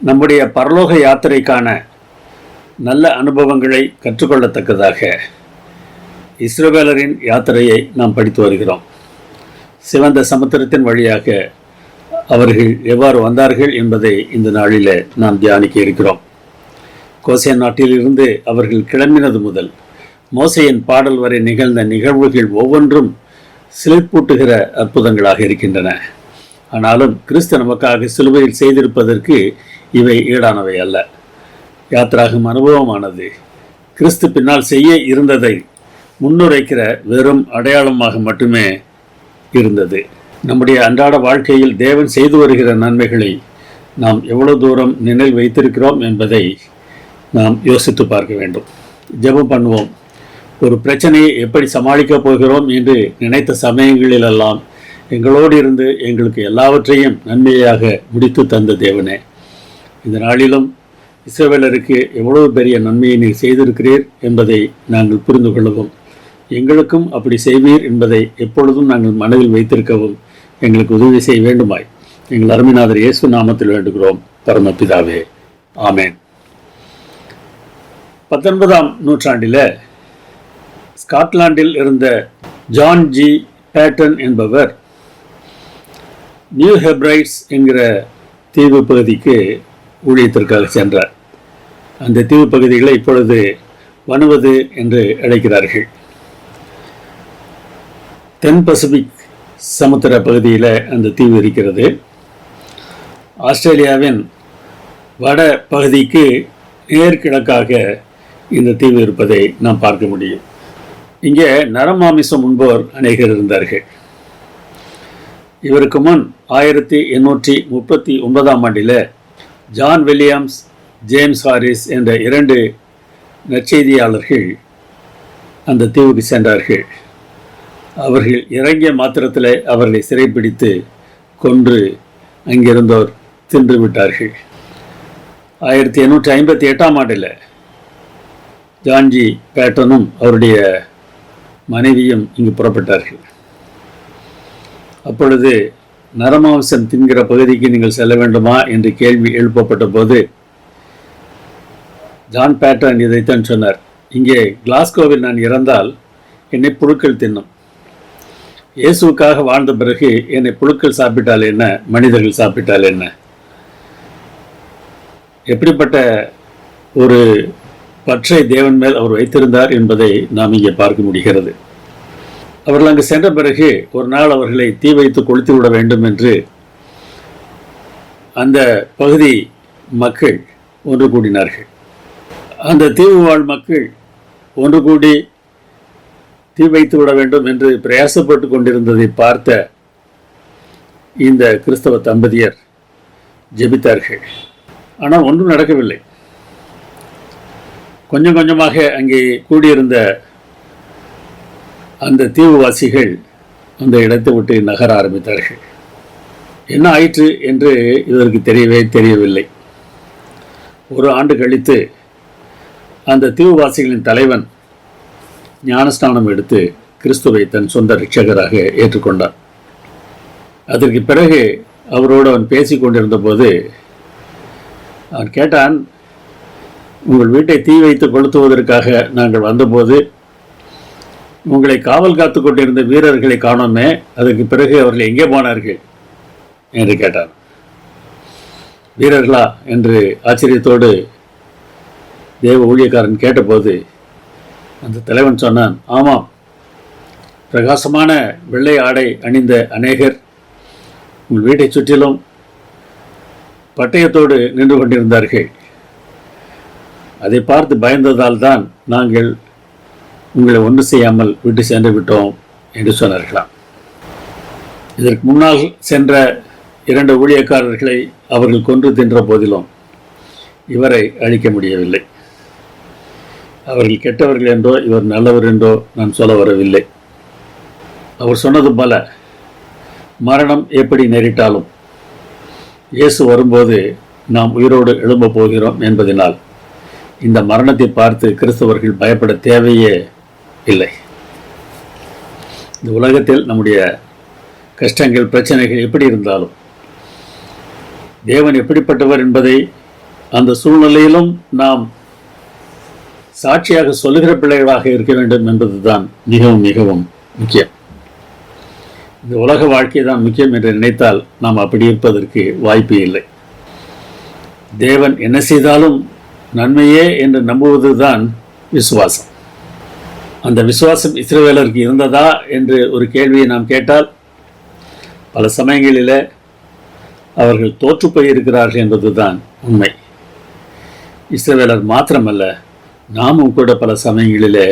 நம்முடைய பரலோக யாத்திரைக்கான நல்ல அனுபவங்களை கற்றுக்கொள்ளத்தக்கதாக இஸ்ரவேலரின் யாத்திரையை நாம் படித்து வருகிறோம். சிவந்த சமுத்திரத்தின் வழியாக அவர்கள் எவ்வாறு வந்தார்கள் என்பதை இந்த நாளில் நாம் தியானிக்க இருக்கிறோம். கோசேன் நாட்டிலிருந்து அவர்கள் கிளம்பினது முதல் மோசையின் பாடல் வரை நிகழ்ந்த நிகழ்வுகள் ஒவ்வொன்றும் சிலிர்ப்பூட்டுகிற அற்புதங்களாக இருக்கின்றன. ஆனாலும் கிறிஸ்து நமக்காக சிலுவையில் செய்திருப்பதற்கு இவை ஈடானவை அல்ல. யாத்திராகும் அனுபவமானது கிறிஸ்து பின்னால் செய்ய இருந்ததை முன்னுரைக்கிற வெறும் அடையாளமாக மட்டுமே இருந்தது. நம்முடைய அன்றாட வாழ்க்கையில் தேவன் செய்து வருகிற நன்மைகளை நாம் எவ்வளவு தூரம் நினைவில் வைத்திருக்கிறோம் என்பதை நாம் யோசித்து பார்க்க வேண்டும். ஜெபம் பண்ணுவோம். ஒரு பிரச்சனையை எப்படி சமாளிக்கப் போகிறோம் என்று நினைத்த சமயங்களிலெல்லாம் எங்களோடு இருந்து எங்களுக்கு எல்லாவற்றையும் நன்மையாக முடித்து தந்த தேவனே, இந்த நாளிலும் இஸ்ரவேலருக்கு எவ்வளவு பெரிய நன்மையை நீர் செய்திருக்கிறீர் என்பதை நாங்கள் புரிந்து கொள்ளவும், எங்களுக்கும் அப்படி செய்வீர் என்பதை எப்பொழுதும் நாங்கள் மனதில் வைத்திருக்கவும் எங்களுக்கு உதவி செய்ய வேண்டுமாய் எங்கள் அருமைநாதர் இயேசு நாமத்தில் வேண்டுகிறோம், பரமபிதாவே, ஆமேன். 19ஆம் நூற்றாண்டில் ஸ்காட்லாண்டில் இருந்த ஜான் ஜி பேட்டன் என்பவர் நியூ ஹெப்ரைட்ஸ் என்கிற தீவு பகுதிக்கு ஊழியத்திற்காக சென்றார். அந்த தீவு பகுதிகளை இப்பொழுது வனுவது என்று அழைக்கிறார்கள். தென் பசிபிக் சமுத்திர பகுதியில் அந்த தீவு இருக்கிறது. ஆஸ்திரேலியாவின் வட பகுதிக்கு நேர்கிழக்காக இந்த தீவு இருப்பதை நாம் பார்க்க முடியும். இங்கே நரமாமிசம் உண்போர் அநேகர் இருந்தார்கள். இவருக்கு முன் 1839ஆம் ஆண்டில் ஜான் வில்லியம்ஸ், ஜேம்ஸ் ஹாரிஸ் என்ற 2 நற்செய்தியாளர்கள் அந்த தீவுக்கு சென்றார்கள். அவர்கள் இறங்கிய மாத்திரத்தில் அவர்களை சிறைப்பிடித்து கொன்று அங்கிருந்தோர் தின்று விட்டார்கள். 1858ஆம் ஆண்டில் ஜான்ஜி பேட்டனும் அவருடைய மனைவியும் இங்கு புறப்பட்டார்கள். அப்பொழுது நரமாம்சம் தின்கிற பகுதிக்கு நீங்கள் செல்ல வேண்டுமா என்று கேள்வி எழுப்பப்பட்ட போது ஜான் பேட்டன் இதைத்தான் சொன்னார்: இங்கே கிளாஸ்கோவில் நான் இறந்தால் என்னை புழுக்கள் தின்னும். இயேசுக்காக வாழ்ந்த பிறகு என்னை புழுக்கள் சாப்பிட்டால் என்ன, மனிதர்கள் சாப்பிட்டால் என்ன? எப்படிப்பட்ட ஒரு பற்றை தேவன் மேல் அவர் வைத்திருந்தார் என்பதை நாம் இங்கே பார்க்க முடிகிறது. அவர்கள் அங்கு சென்ற பிறகு ஒரு நாள் அவர்களை தீ வைத்து கொளுத்தி விட வேண்டும் என்று அந்த பகுதி மக்கள் ஒன்று கூடினார்கள். அந்த தீவு வாழ் மக்கள் ஒன்று கூடி தீ வைத்து விட வேண்டும் என்று பிரயாசப்பட்டு கொண்டிருந்ததை பார்த்த இந்த கிறிஸ்தவ தம்பதியர் ஜெபித்தார்கள். ஆனால் ஒன்றும் நடக்கவில்லை. கொஞ்சம் கொஞ்சமாக அங்கே கூடியிருந்த அந்த தீவுவாசிகள் அந்த இடத்தை விட்டு நகர ஆரம்பித்தார்கள். என்ன ஆயிற்று என்று இதற்கு தெரியவில்லை. ஒரு ஆண்டு கழித்து அந்த தீவுவாசிகளின் தலைவன் ஞானஸ்நானம் எடுத்து கிறிஸ்துவை தன் சொந்த இரட்சகராக ஏற்றுக்கொண்டார். அதற்கு பிறகு அவரோடு அவன் பேசி கொண்டிருந்த போது அவன் கேட்டான்: உங்கள் வீட்டை தீ வைத்து கொளுத்துவதற்காக நாங்கள் வந்தபோது உங்களை காவல் காத்து கொண்டிருந்த வீரர்களை காணோமே, அதற்கு பிறகு அவர்கள் எங்கே போனார்கள் என்று கேட்டான். வீரர்களா என்று ஆச்சரியத்தோடு தேவ ஊழியக்காரன் கேட்டபோது அந்த தலைவன் சொன்னான்: ஆமாம், பிரகாசமான வெள்ளை ஆடை அணிந்த அநேகர் உங்கள் வீட்டை சுற்றிலும் பட்டயத்தோடு நின்று கொண்டிருந்தார்கள். அதை பார்த்து பயந்ததால் தான் நாங்கள் உங்களை ஒன்று செய்யாமல் விட்டு சென்று விட்டோம் என்று சொன்னார்களாம். இதற்கு முன்னால் சென்ற 2 ஊழியக்காரர்களை அவர்கள் கொன்று தின்ற போதிலும் இவரை அழிக்க முடியவில்லை. அவர்கள் கெட்டவர்கள் என்றோ இவர் நல்லவர் என்றோ நான் சொல்ல வரவில்லை. அவர் சொன்னது போல மரணம் எப்படி நேரிட்டாலும் இயேசு வரும்போது நாம் உயிரோடு எழும்பப் போகிறோம் என்பதனால் இந்த மரணத்தை பார்த்து கிறிஸ்தவர்கள் பயப்பட தேவையே இல்லை. இந்த உலகத்தில் நம்முடைய கஷ்டங்கள், பிரச்சனைகள் எப்படி இருந்தாலும் தேவன் எப்படிப்பட்டவர் என்பதை அந்த சூழ்நிலையிலும் நாம் சாட்சியாக சொல்லுகிற பிள்ளைகளாக இருக்க வேண்டும் என்பதுதான் மிகவும் மிகவும் முக்கியம். இந்த உலக வாழ்க்கை தான் முக்கியம் என்று நினைத்தால் நாம் அப்படி இருப்பதற்கு வாய்ப்பு இல்லை. தேவன் என்ன செய்தாலும் நன்மையே என்று நம்புவதுதான் விசுவாசம். அந்த விசுவாசம் இஸ்ரவேலருக்கு இருந்ததா என்று ஒரு கேள்வியை நாம் கேட்டால், பல சமயங்களில் அவர்கள் தோற்று போயிருக்கிறார்கள் என்பதுதான் உண்மை. இஸ்ரவேலர் மாத்திரமல்ல, நாமும் கூட பல சமயங்களிலே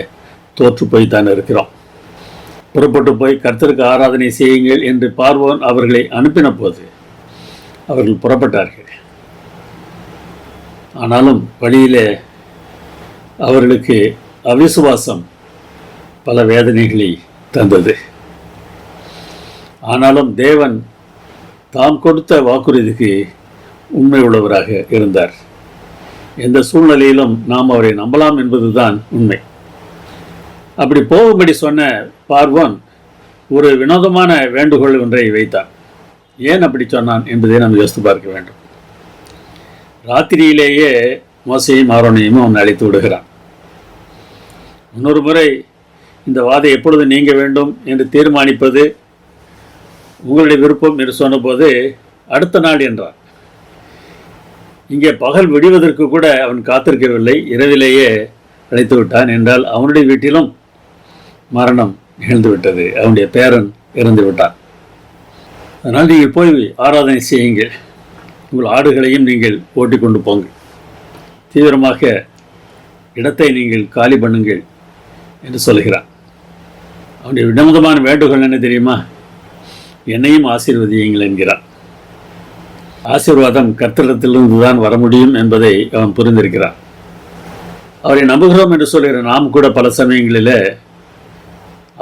தோற்று போய்த்தான் இருக்கிறோம். புறப்பட்டு போய் கர்த்தருக்கு ஆராதனை செய்யுங்கள் என்று பார்வோன் அவர்களை அனுப்பின போது அவர்கள் புறப்பட்டார்கள். ஆனாலும் வழியிலே அவர்களுக்கு அவிசுவாசம் பல வேதனைகளை தந்தது. ஆனாலும் தேவன் தாம் கொடுத்த வாக்குறுதிக்கு உண்மை உள்ளவராக இருந்தார். எந்த சூழ்நிலையிலும் நாம் அவரை நம்பலாம் என்பதுதான் உண்மை. அப்படி போகும்படி சொன்ன பார்வோன் ஒரு வினோதமான வேண்டுகோள் ஒன்றை வைத்தான். ஏன் அப்படி சொன்னான் என்பதை நாம் யோசித்து பார்க்க வேண்டும். ராத்திரியிலேயே மோசையும் ஆரோனையும் அவன் அழைத்து விடுகிறான். இன்னொரு முறை இந்த வாதை எப்பொழுது நீங்க வேண்டும் என்று தீர்மானிப்பது உங்களுடைய விருப்பம் என்று சொன்னபோது அடுத்த நாள் என்றான். இங்கே பகல் விடுவதற்கு கூட அவன் காத்திருக்கவில்லை, இரவிலேயே அழைத்து விட்டான். என்றால் அவனுடைய வீட்டிலும் மரணம் நிகழ்ந்து விட்டது, அவனுடைய பேரன் இறந்து விட்டான். அதனால் நீங்கள் போய் ஆராதனை செய்யுங்கள், உங்கள் ஆடுகளையும் நீங்கள் ஓட்டிக் கொண்டு போங்கள், தீவிரமாக இடத்தை நீங்கள் காலி பண்ணுங்கள் என்று சொல்கிறான். அவனுடைய வினோதமான வேண்டுகோள் என்ன தெரியுமா? என்னையும் ஆசீர்வதியுங்கள் என்கிறான். ஆசீர்வாதம் கர்த்தரிடத்திலிருந்து தான் வர முடியும் என்பதை அவன் புரிந்திருக்கிறான். அவரை நம்புகிறோம் என்று சொல்கிற நாம் கூட பல சமயங்களில்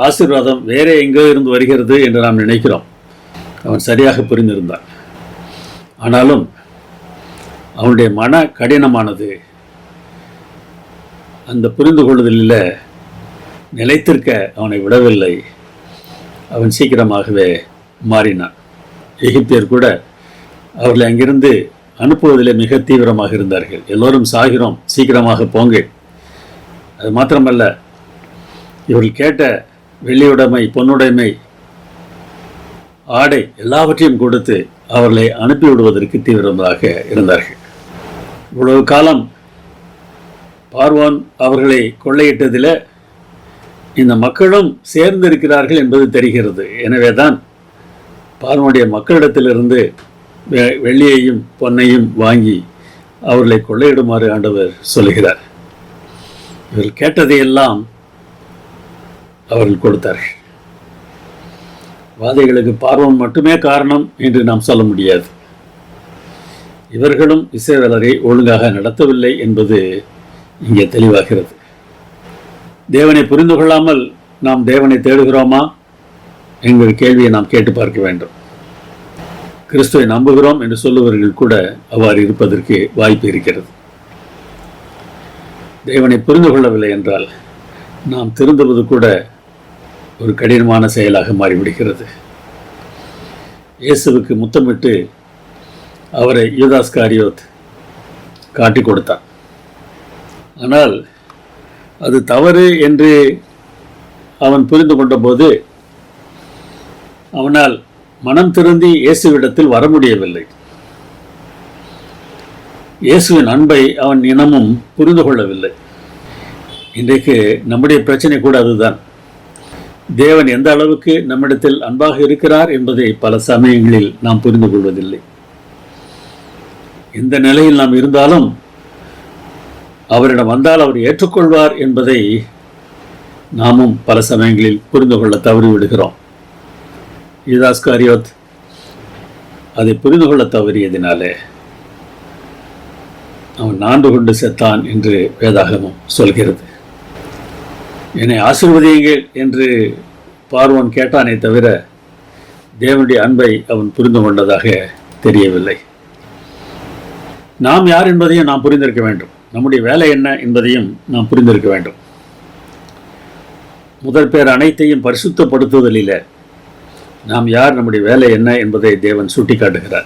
ஆசீர்வாதம் வேற எங்கோ இருந்து வருகிறது என்று நாம் நினைக்கிறோம். அவன் சரியாக புரிந்திருந்தான். ஆனாலும் அவனுடைய மன கடினமானது அந்த புரிந்து கொள்ளுதலில் நிலைத்திருக்க அவனை விடவில்லை. அவன் சீக்கிரமாகவே மாறினான். எகிப்தியர் கூட அவர்களை அங்கிருந்து அனுப்புவதில் மிக தீவிரமாக இருந்தார்கள். எல்லோரும் சாகிறோம், சீக்கிரமாக போங்க. அது மாத்திரமல்ல, இவர்கள் கேட்ட வெள்ளியுடைமை, பொன்னுடைமை, ஆடை எல்லாவற்றையும் கொடுத்து அவர்களை அனுப்பிவிடுவதற்கு தீவிரமாக இருந்தார்கள். இவ்வளவு காலம் பார்வோன் அவர்களை கொள்ளையிட்டதில் இந்த மக்களும் சேர்ந்திருக்கிறார்கள் என்பது தெரிகிறது. எனவே தான் பார்வோனுடைய மக்களிடத்திலிருந்து வெள்ளியையும் பொன்னையும் வாங்கி அவர்களை கொள்ளையிடுமாறு ஆண்டவர் சொல்கிறார். இவர்கள் கேட்டதையெல்லாம் அவர்கள் கொடுத்தார்கள். வாதைகளுக்கு பார்வோன் மட்டுமே காரணம் என்று நாம் சொல்ல முடியாது. இவர்களும் இஸ்ரவேலரை ஒழுங்காக நடத்தவில்லை என்பது இங்கே தெளிவாகிறது. தேவனை புரிந்து கொள்ளாமல் நாம் தேவனை தேடுகிறோமா என்கிற கேள்வியை நாம் கேட்டு பார்க்க வேண்டும். கிறிஸ்துவை நம்புகிறோம் என்று சொல்லுவவர்கள் கூட அவ்வாறு இருப்பதற்கு வாய்ப்பு இருக்கிறது. தேவனை புரிந்து கொள்ளவில்லை என்றால் நாம் திருந்துவது கூட ஒரு கடினமான செயலாக மாறிவிடுகிறது. இயேசுவுக்கு முத்தமிட்டு அவரை யூதாஸ் காரியோத் காட்டி கொடுத்தான். ஆனால் அது தவறு என்று அவன் புரிந்து கொண்ட போது அவனால் மனம் திருந்தி இயேசுவிடத்தில் வர முடியவில்லை. இயேசுவின் அன்பை அவன் இனமும் புரிந்து கொள்ளவில்லை. இன்றைக்கு நம்முடைய பிரச்சனை கூட அதுதான். தேவன் எந்த அளவுக்கு நம்மிடத்தில் அன்பாக இருக்கிறார் என்பதை பல சமயங்களில் நாம் புரிந்து கொள்வதில்லை. இந்த நிலையில் நாம் இருந்தாலும் அவரிடம் வந்தால் அவர் ஏற்றுக்கொள்வார் என்பதை நாமும் பல சமயங்களில் புரிந்து கொள்ள தவறிவிடுகிறோம். யூதாஸ் காரியோத் அதை புரிந்து கொள்ள தவறியதினாலே அவன் நாண்டு கொண்டு செத்தான் என்று வேதாகமம் சொல்கிறது. என்னை ஆசீர்வதியுங்கள் என்று பார்வோன் கேட்டானே தவிர தேவனுடைய அன்பை அவன் புரிந்து கொண்டதாக தெரியவில்லை. நாம் யார் என்பதையும் நாம் புரிந்திருக்க வேண்டும். நம்முடைய வேலை என்ன என்பதையும் நாம் புரிந்திருக்க வேண்டும். முதல் பேர் அனைத்தையும் பரிசுத்தப்படுத்துவதில் நாம் யார், நம்முடைய வேலை என்ன என்பதை தேவன் சுட்டிக்காட்டுகிறார்.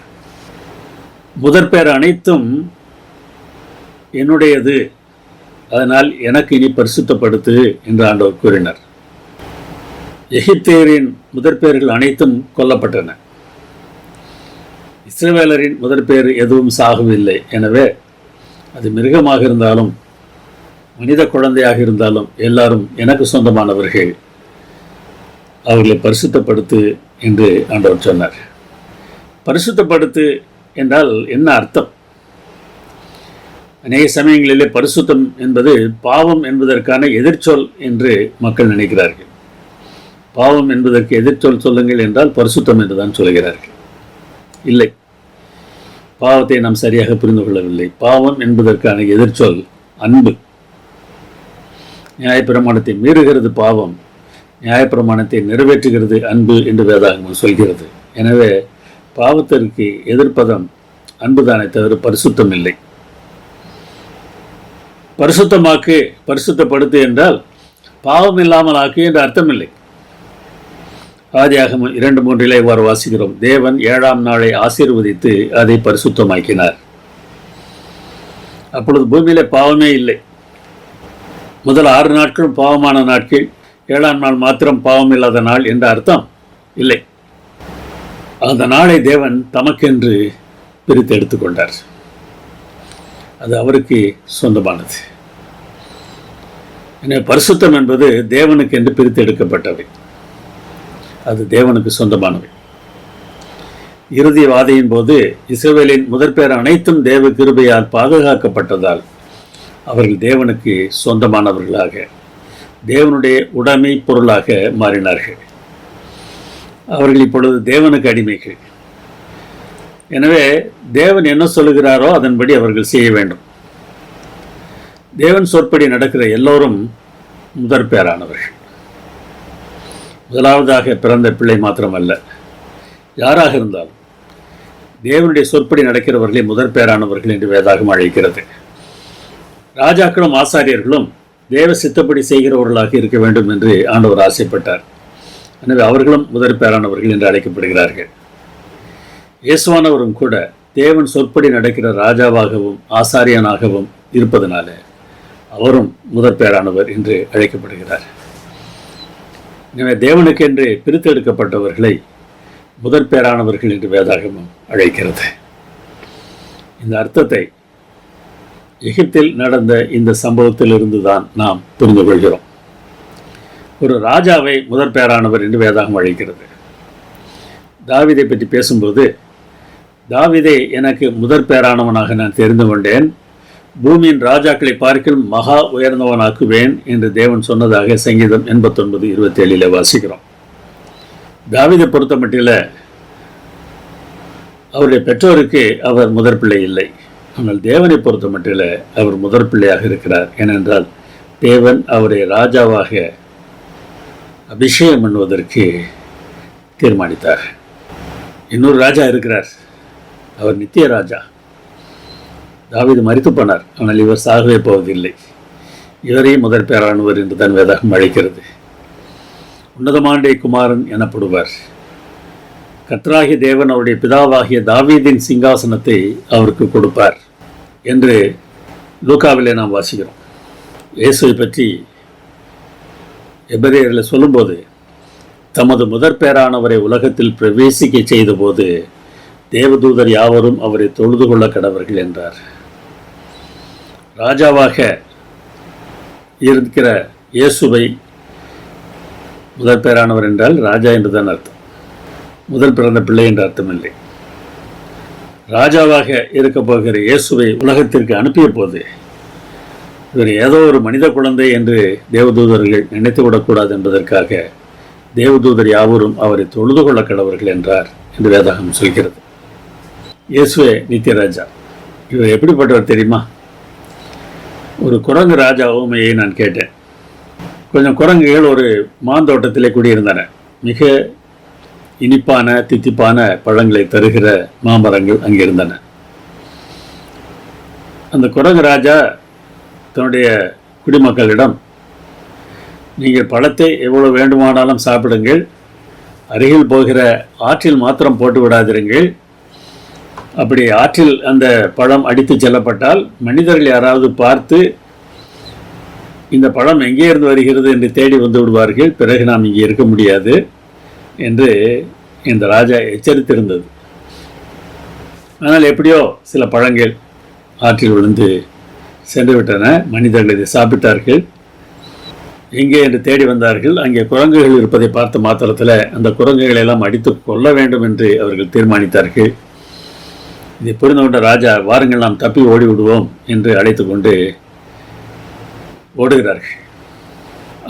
முதற் பேர் அனைத்தும் என்னுடையது, அதனால் எனக்கு இனி பரிசுத்தப்படுத்து என்று ஆண்டவர் கூறினார். எகிப்தியரின் முதற்பேர்கள் அனைத்தும் கொல்லப்பட்டன. இஸ்ரவேலரின் முதற்பேர் எதுவும் சாகவில்லை. எனவே அது மிருகமாக இருந்தாலும் மனித குழந்தையாக இருந்தாலும் எல்லாரும் எனக்கு சொந்தமானவர்கள், அவர்களை பரிசுத்தப்படுத்து என்று ஆண்டவர் சொன்னார். பரிசுத்தப்படுத்து என்றால் என்ன அர்த்தம்? அநேக சமயங்களிலே பரிசுத்தம் என்பது பாவம் என்பதற்கான எதிர்ச்சொல் என்று மக்கள் நினைக்கிறார்கள். பாவம் என்பதற்கு எதிர்ச்சொல் சொல்லுங்கள் என்றால் பரிசுத்தம் என்றுதான் சொல்கிறார்கள். இல்லை, பாவத்தை நாம் சரியாக புரிந்து கொள்ளவில்லை. பாவம் என்பதற்கான எதிர்ச்சொல் அன்பு. நியாயப்பிரமாணத்தை மீறுகிறது பாவம், நியாயப்பிரமாணத்தை நிறைவேற்றுகிறது அன்பு என்று வேதாகமம் சொல்கிறது. எனவே பாவத்திற்கு எதிர்ப்பதம் அன்புதானே தவிர பரிசுத்தம் இல்லை. பரிசுத்தமாக்கு, பரிசுத்தப்படுத்து என்றால் பாவம் இல்லாமல் ஆக்கு என்று அர்த்தமில்லை. ஆதியாகமம் 2:3 இவ்வாறு வாசிக்கிறோம், தேவன் 7ஆம் நாளை ஆசீர்வதித்து அதை பரிசுத்தமாக்கினார். அப்பொழுது பூமியிலே பாவமே இல்லை. முதல் 6 நாட்களும் பாவமான நாட்கள், 7ஆம் நாள் மாத்திரம் பாவம் இல்லாத நாள் என்ற அர்த்தம் இல்லை. அந்த நாளை தேவன் தமக்கென்று பிரித்து எடுத்துக்கொண்டார். அது அவருக்கு சொந்தமானது. எனவே பரிசுத்தம் என்பது தேவனுக்கு என்று பிரித்து எடுக்கப்பட்டவை, அது தேவனுக்கு சொந்தமானவை. இறுதி வாதையின் போது இஸ்ரவேலின் முதற்பேர் அனைத்தும் தேவ கிருபையால் பாதுகாக்கப்பட்டதால் அவர்கள் தேவனுக்கு சொந்தமானவர்களாக, தேவனுடைய உடைமை பொருளாக மாறினார்கள். அவர்கள் இப்பொழுது தேவனுக்கு அடிமைகள். எனவே தேவன் என்ன சொல்லுகிறாரோ அதன்படி அவர்கள் செய்ய வேண்டும். தேவன் சொற்படி நடக்கிற எல்லோரும் முதற்பேரானவர்கள். முதலாவதாக பிறந்த பிள்ளை மாத்திரமல்ல, யாராக இருந்தாலும் தேவனுடைய சொற்படி நடக்கிறவர்களே முதற்பேரானவர்கள் என்று வேதாகமம் அழைக்கிறது. ராஜாக்களும் ஆசாரியர்களும் தேவ சித்தப்படி செய்கிறவர்களாக இருக்க வேண்டும் என்று ஆண்டவர் ஆசைப்பட்டார். எனவே அவர்களும் முதற்பேரானவர்கள் என்று அழைக்கப்படுகிறார்கள். இயேசுவானவரும் கூட தேவன் சொற்படி நடக்கிற ராஜாவாகவும் ஆசாரியனாகவும் இருப்பதனால அவரும் முதற்பேரானவர் என்று அழைக்கப்படுகிறார். எனவே தேவனுக்கென்று பிரித்தெடுக்கப்பட்டவர்களை முதற்பேரானவர்கள் என்று வேதாகமம் அழைக்கிறது. இந்த அர்த்தத்தை எகிப்தில் நடந்த இந்த சம்பவத்திலிருந்து தான் நாம் புரிந்து கொள்கிறோம். ஒரு ராஜாவை முதற்பேரானவர் என்று வேதாகமம் அழைக்கிறது. தாவீதை பற்றி பேசும்போது, தாவீதை எனக்கு முதற்பேரானவனாக நான் தெரிந்து கொண்டேன், பூமியின் ராஜாக்களை பார்க்கிலும் மகா உயர்ந்தவனாக்குவேன் என்று தேவன் சொன்னதாக சங்கீதம் 89:27 வாசிக்கிறோம். தாவீதை பொறுத்த மட்டில் அவருடைய பெற்றோருக்கு அவர் முதற்பிள்ளை இல்லை. ஆனால் தேவனை பொறுத்த மட்டில் அவர் முதற்பிள்ளையாக இருக்கிறார். ஏனென்றால் தேவன் அவரை ராஜாவாக அபிஷேகம் பண்ணுவதற்கு தீர்மானித்தார். இன்னொரு ராஜா இருக்கிறார், அவர் நித்திய ராஜா. தாவீது மரித்து போனார், ஆனால் இவர் சாகவே போவதில்லை. இவரையும் முதற்பேரானவர் என்று தான் வேதாகம் அழைக்கிறது. உன்னதமானுடைய குமாரன் எனப்படுவார். கர்த்தராகிய தேவன் அவருடைய பிதாவாகிய தாவீதின் சிங்காசனத்தை அவருக்கு கொடுப்பார் என்று லூக்காவிலே நாம் வாசிக்கிறோம். இயேசுவை பற்றி எபிரேயரில் சொல்லும்போது, தமது முதற்பேரானவரை உலகத்தில் பிரவேசிக்க செய்தபோது தேவதூதர் யாவரும் அவரை தொழுது கொள்ள கடவர்கள் என்றார். ராஜாவாக இருக்கிற இயேசுவை முதற்பேரானவர் என்றால் ராஜா என்றுதான் அர்த்தம், முதல் பிறந்த பிள்ளை என்ற அர்த்தம் இல்லை. ராஜாவாக இருக்க போகிற இயேசுவை உலகத்திற்கு அனுப்பிய போது இவர் ஏதோ ஒரு மனித குழந்தை என்று தேவதூதர்கள் நினைத்துவிடக்கூடாது என்பதற்காக தேவதூதர் யாவரும் அவரை தொழுது கொள்ள கடவர்கள் என்றார் என்று வேதாகம் சொல்கிறது. இயேசுவே நித்தியராஜா. இவர் எப்படிப்பட்டவர் தெரியுமா? ஒரு குரங்கு ராஜா ஊமையை நான் கேட்டேன். கொஞ்சம் குரங்குகள் ஒரு மாந்தோட்டத்திலே குடியிருந்தன. மிக இனிப்பான தித்திப்பான பழங்களை தருகிற மாமரங்கள் அங்கே இருந்தன. அந்த குரங்கு ராஜா தன்னுடைய குடிமக்களிடம், நீங்கள் பழத்தை எவ்வளவு வேண்டுமானாலும் சாப்பிடுங்கள், அருகில் போகிற ஆற்றில் மாத்திரம் போட்டு விடாதிருங்கள், அப்படி ஆற்றில் அந்த பழம் அடித்து செல்லப்பட்டால் மனிதர்கள் யாராவது பார்த்து இந்த பழம் எங்கே இருந்து வருகிறது என்று தேடி வந்து விடுவார்கள், பிறகு நாம் இங்கே இருக்க முடியாது என்று இந்த ராஜா எச்சரித்திருந்தது. ஆனால் எப்படியோ சில பழங்கள் ஆற்றில் விழுந்து சென்று விட்டன. மனிதர்கள் இதை சாப்பிட்டார்கள். எங்கே என்று தேடி வந்தார்கள். அங்கே குரங்குகள் இருப்பதை பார்த்த மாத்திரத்தில் அந்த குரங்குகளை எல்லாம் அடித்து கொள்ள வேண்டும் என்று அவர்கள் தீர்மானித்தார்கள். இதை புரிந்து கொண்ட ராஜா, வாருங்கள் நாம் தப்பி ஓடிவிடுவோம் என்று அழைத்து கொண்டு ஓடுகிறார்கள்.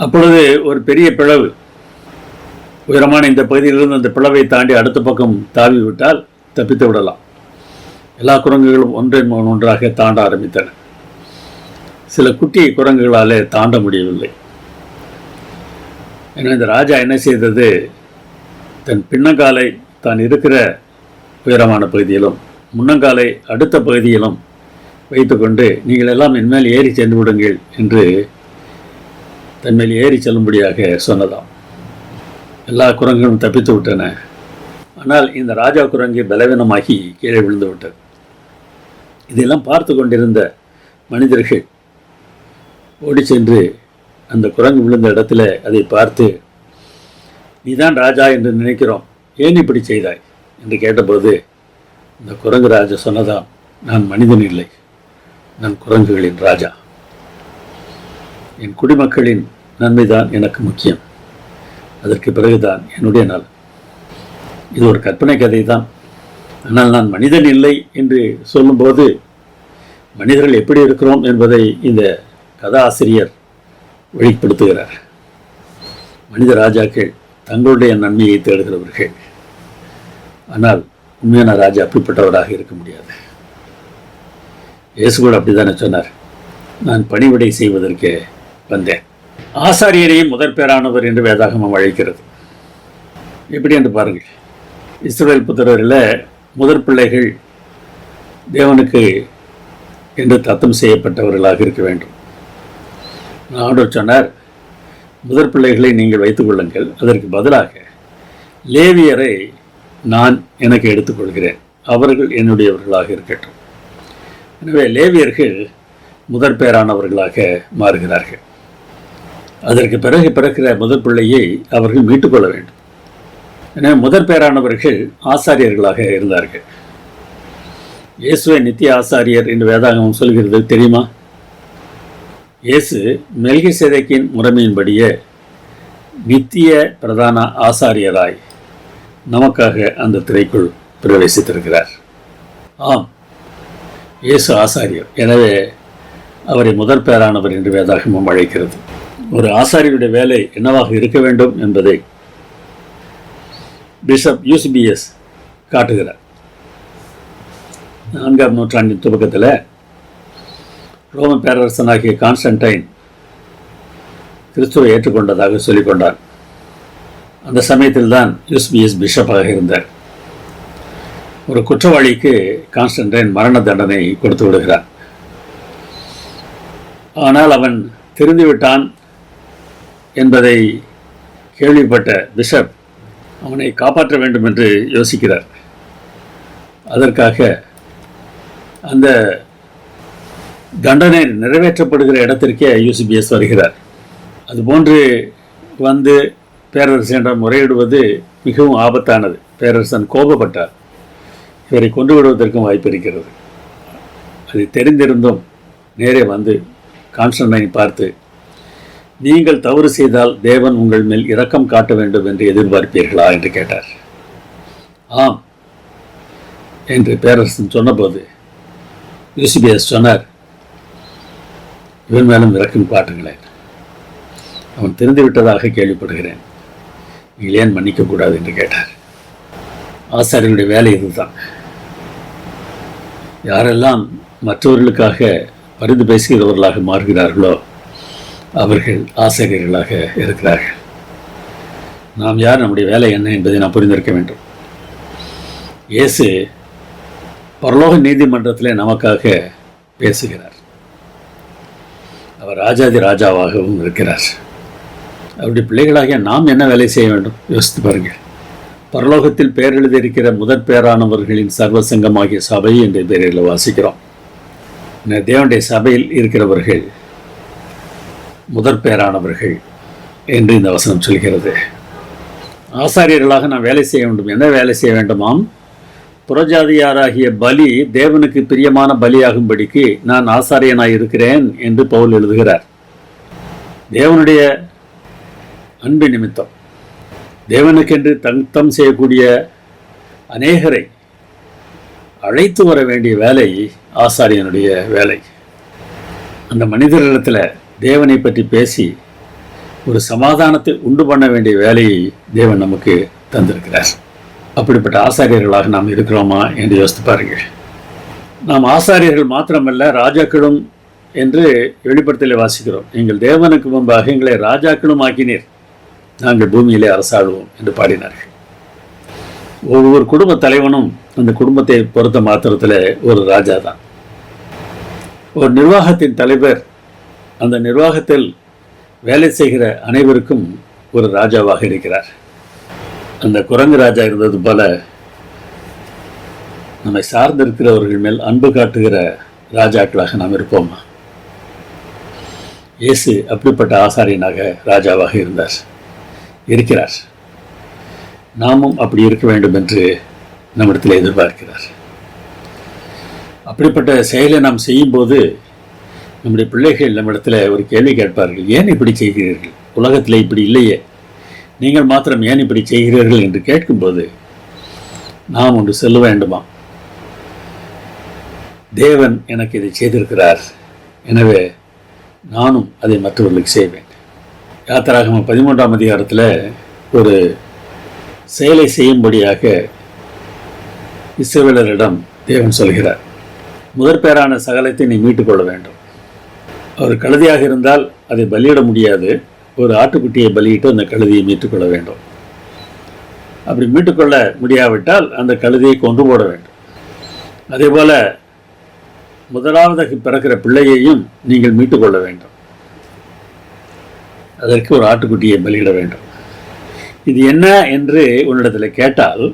அப்பொழுது ஒரு பெரிய பிளவு, உயரமான இந்த பகுதியிலிருந்து அந்த பிளவை தாண்டி அடுத்த பக்கம் தாவி விட்டால் தப்பித்து விடலாம். எல்லா குரங்குகளும் ஒன்றின் ஒன்றாக தாண்ட ஆரம்பித்தன. சில குட்டி குரங்குகளாலே தாண்ட முடியவில்லை. எனவே இந்த ராஜா என்ன செய்தது, தன் பின்னங்காலை தான் இருக்கிற உயரமான பகுதியிலும் முன்னங்காலை அடுத்த பகுதியிலும் வைத்துக்கொண்டு, நீங்கள் எல்லாம் என்மேல் ஏறி சென்று விடுங்கள் என்று தன்மேல் ஏறி செல்லும்படியாக சொன்னதாம். எல்லா குரங்குகளும் தப்பித்து விட்டன. ஆனால் இந்த ராஜா குரங்கு பலவீனமாகி கீழே விழுந்து விட்டது. இதெல்லாம் பார்த்து கொண்டிருந்த மனிதர்கள் ஓடி சென்று அந்த குரங்கு விழுந்த இடத்துல அதை பார்த்து, நீதான் ராஜா என்று நினைக்கிறோம், ஏன் இப்படி செய்தாய் என்று கேட்டபோது இந்த குரங்கு ராஜா சொன்னதாம், நான் மனிதன் இல்லை, நான் குரங்குகளின் ராஜா. என் குடிமக்களின் நன்மைதான் எனக்கு முக்கியம், அதற்கு பிறகுதான் என்னுடைய நலன். இது ஒரு கற்பனை கதை தான். ஆனால் நான் மனிதன் இல்லை என்று சொல்லும்போது மனிதர்கள் எப்படி இருக்கிறோம் என்பதை இந்த கதாசிரியர் வெளிப்படுத்துகிறார். மனித ராஜாக்கள் தங்களுடைய நன்மையை தேடுகிறவர்கள். ஆனால் உண்மையான ராஜா அப்படிப்பட்டவராக இருக்க முடியாது. இயேசு கூட அப்படித்தானே சொன்னார், நான் பணிவிடை செய்வதற்கு வந்தேன். ஆசாரியரையும் முதற் பேரானவர் என்று வேதாகமம் அழைக்கிறது. எப்படி என்று பாருங்கள். இஸ்ரவேல் புத்திரரில் முதற் பிள்ளைகள் தேவனுக்கு என்று தத்தம் செய்யப்பட்டவர்களாக இருக்க வேண்டும். ஆண்டவர் சொன்னார், முதற் பிள்ளைகளை நீங்கள் வைத்துக் கொள்ளுங்கள், அதற்கு பதிலாக லேவியரை நான் எனக்கு எடுத்துக்கொள்கிறேன், அவர்கள் என்னுடையவர்களாக இருக்கட்டும். எனவே லேவியர்கள் முதற் பேரானவர்களாக மாறுகிறார்கள். அதற்கு பிறகு பிறக்கிற முதற் பிள்ளையை அவர்கள் மீட்டுக்கொள்ள வேண்டும். எனவே முதற் பேரானவர்கள் ஆசாரியர்களாக இருந்தார்கள். இயேசுவை நித்திய ஆசாரியர் என்று வேதாகமம் சொல்கிறது தெரியுமா? இயேசு மெல்கிசேதேக்கின் முறைமையின்படியே நித்திய பிரதான ஆசாரியராய் நமக்காக அந்த திரைக்குள் பிரவேசித்திருக்கிறார். ஆம், இயேசு ஆசாரியர். எனவே அவரை முதற் பேரானவர் என்று வேதாகமம் அழைக்கிறது. ஒரு ஆசாரியருடைய வேலை என்னவாக இருக்க வேண்டும் என்பதை பிஷப் யூசிபிஎஸ் காட்டுகிறார். 4ஆம் நூற்றாண்டின் துவக்கத்தில் ரோம பேரரசனாகிய கான்ஸ்டன்டைன் கிறிஸ்துவை ஏற்றுக்கொண்டதாக சொல்லிக்கொண்டார். அந்த சமயத்தில் தான் யூஸ்பிஎஸ் பிஷப்பாக இருந்தார். ஒரு குற்றவாளிக்கு கான்ஸ்டன்டைன் மரண தண்டனை கொடுத்து விடுகிறார். ஆனால் அவன் திருந்திவிட்டான் என்பதை கேள்விப்பட்ட பிஷப் அவனை காப்பாற்ற வேண்டும் என்று யோசிக்கிறார். அதற்காக அந்த தண்டனை நிறைவேற்றப்படுகிற இடத்திற்கே யூசிபிஎஸ் வருகிறார். அதுபோன்று வந்து பேரரசனிடம் முறையிடுவது மிகவும் ஆபத்தானது. பேரரசன் கோபப்பட்டார். இவரை கொண்டு விடுவதற்கும் வாய்ப்பு இருக்கிறது. அது தெரிந்திருந்தும் நேரே வந்து கான்ஸ்டன்டைனை பார்த்து, நீங்கள் தவறு செய்தால் தேவன் உங்கள் மேல் இரக்கம் காட்ட வேண்டும் என்று எதிர்பார்ப்பீர்களா என்று கேட்டார். ஆம் என்று பேரரசன் சொன்னபோது யூசிபிஎஸ் சொன்னார், இவன் மேலும் இரக்கம் காட்டுங்களேன், அவன் தெரிந்துவிட்டதாக கேள்விப்படுகிறேன், நீங்கள் ஏன் மன்னிக்கக்கூடாது என்று கேட்டார். ஆசாரியருடைய வேலை இதுதான். யாரெல்லாம் மற்றவர்களுக்காக பரிந்து பேசுகிறவர்களாக மாறுகிறார்களோ அவர்கள் ஆசிரியர்களாக இருக்கிறார்கள். நாம் யார், நம்முடைய வேலை என்ன என்பதை நாம் புரிந்திருக்க வேண்டும். இயேசு பரலோக நீதிமன்றத்தில் நமக்காக பேசுகிறார். அவர் ராஜாதி ராஜாவாகவும் இருக்கிறார். அவருடைய பிள்ளைகளாகிய நாம் என்ன வேலை செய்ய வேண்டும் யோசித்து பாருங்கள். பரலோகத்தில் பெயர் எழுதியிருக்கிற முதற் பேரானவர்களின் சர்வசங்கமாகிய சபை என்ற பெயரில் வாசிக்கிறோம். தேவனுடைய சபையில் இருக்கிறவர்கள் முதற் பேரானவர்கள் என்று இந்த வசனம் சொல்கிறது. ஆசாரியர்களாக நான் வேலை செய்ய வேண்டும். என்ன வேலை செய்ய வேண்டுமாம்? புறஜாதியாராகிய பலி தேவனுக்கு பிரியமான பலியாகும்படிக்கு நான் ஆசாரியனாய் இருக்கிறேன் என்று பவுல் எழுதுகிறார். தேவனுடைய அன்பு நிமித்தம் தேவனுக்கென்று தங்கம் செய்யக்கூடிய அநேகரை அழைத்து வர வேண்டிய வேலை ஆசாரியனுடைய வேலை. அந்த மனிதர்களிடத்தில் தேவனை பற்றி பேசி ஒரு சமாதானத்தை உண்டு பண்ண வேண்டிய வேலையை தேவன் நமக்கு தந்திருக்கிறார். அப்படிப்பட்ட ஆசாரியர்களாக நாம் இருக்கிறோமா என்று யோசித்து பாருங்கள். நாம் ஆசாரியர்கள் மாத்திரமல்ல, ராஜாக்களும் என்று வெளிப்படுத்தலை வாசிக்கிறோம். எங்கள் தேவனுக்கு முன்பாக எங்களை ராஜாக்களும் ஆக்கினீர், நாங்கள் பூமியிலே அரசாடுவோம் என்று பாடினார்கள். ஒவ்வொரு குடும்ப தலைவனும் அந்த குடும்பத்தை பொறுத்த மாத்திரத்தில் ஒரு ராஜா தான். ஒரு நிர்வாகத்தின் தலைவர் அந்த நிர்வாகத்தில் வேலை செய்கிற அனைவருக்கும் ஒரு ராஜாவாக இருக்கிறார். அந்த குரங்கு ராஜா இருந்தது போல நம்மை சார்ந்திருக்கிறவர்கள் மேல் அன்பு காட்டுகிற ராஜாக்களாக நாம் இருப்போமா? இயேசு அப்படிப்பட்ட ஆசாரியனாக ராஜாவாக இருக்கிறார். நாமும் அப்படி இருக்க வேண்டும் என்று நம்மிடத்தில் எதிர்பார்க்கிறார். அப்படிப்பட்ட செயலை நாம் செய்யும்போது நம்முடைய பிள்ளைகள் நம்மிடத்தில் ஒரு கேள்வி கேட்பார்கள். ஏன் இப்படி செய்கிறீர்கள்? உலகத்தில் இப்படி இல்லையே, நீங்கள் மாத்திரம் ஏன் இப்படி செய்கிறீர்கள் என்று கேட்கும்போது நாம் ஒன்று சொல்ல வேண்டுமா? தேவன் எனக்கு இதை செய்திருக்கிறார், எனவே நானும் அதை மற்றவர்களுக்கு செய்வேன். யாத்திராகமம் 13ஆம் அதிகாரத்தில் ஒரு செயலை செய்யும்படியாக இஸ்ரவேலரிடம் தேவன் சொல்கிறார். முதற் பேரான சகலத்தை நீ மீட்டுக்கொள்ள வேண்டும். ஒரு கழுதையாக இருந்தால் அதை பலியிட முடியாது. ஒரு ஆட்டுக்குட்டியை பலியிட்டு அந்த கழுதையை மீட்டுக்கொள்ள வேண்டும். அப்படி மீட்டுக்கொள்ள முடியாவிட்டால் அந்த கழுதையை கொன்று போட வேண்டும். அதே போல முதலாவதாக பிறக்கிற பிள்ளையையும் நீங்கள் மீட்டுக்கொள்ள வேண்டும். அதற்கு ஒரு ஆட்டுக்குட்டியை பலியிட வேண்டும். இது என்ன என்று உன்னிடத்தில் கேட்டால்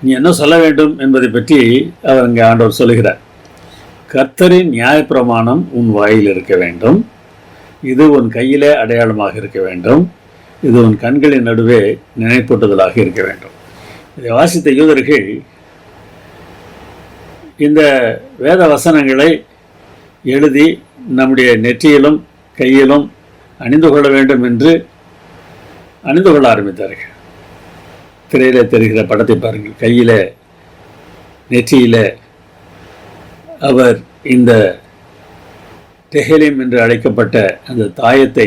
நீ என்ன சொல்ல வேண்டும் என்பதை பற்றி அவர் அங்கே ஆண்டவர் சொல்லுகிறார். கர்த்தரின் நியாயப்பிரமாணம் உன் வாயில் இருக்க வேண்டும், இது உன் கையிலே அடையாளமாக இருக்க வேண்டும், இது உன் கண்களின் நடுவே நினைப்பூட்டுதலாக இருக்க வேண்டும். இதை வாசித்த யூதர்கள் இந்த வேத வசனங்களை எழுதி நம்முடைய நெற்றியிலும் கையிலும் அணிந்து கொள்ள வேண்டும் என்று அணிந்து கொள்ள ஆரம்பித்தார்கள். திரையில தெரிகிற படத்தை பாருங்கள். கையில நெற்றியில அவர் இந்த டெஹலிம் என்று அழைக்கப்பட்ட அந்த தாயத்தை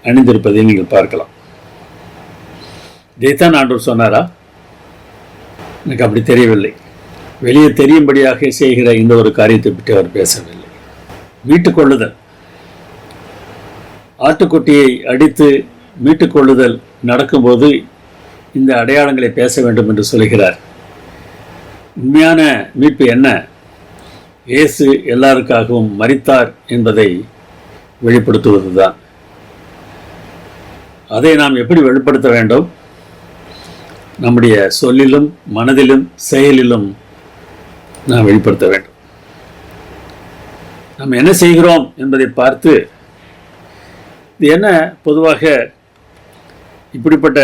அணிந்திருப்பதை நீங்கள் பார்க்கலாம். இதைத்தான் ஆண்டவர் சொன்னாரா? எனக்கு அப்படி தெரியவில்லை. வெளியே தெரியும்படியாக செய்கிற இந்த ஒரு காரியத்தை பற்றி அவர் பேசவில்லை. மீட்டுக்கொள்ளுதல், ஆட்டுக்குட்டியை அடித்து மீட்டுக்கொள்ளுதல் நடக்கும்போது இந்த அடையாளங்களை பேச வேண்டும் என்று சொல்கிறார். உண்மையான மீட்பு என்ன? இயேசு எல்லாருக்காகவும் மரித்தார் என்பதை வெளிப்படுத்துவதுதான். அதை நாம் எப்படி வெளிப்படுத்த வேண்டும்? நம்முடைய சொல்லிலும் மனதிலும் செயலிலும் நாம் வெளிப்படுத்த வேண்டும். நாம் என்ன செய்கிறோம் என்பதை பார்த்து, இது என்ன பொதுவாக இப்படிப்பட்ட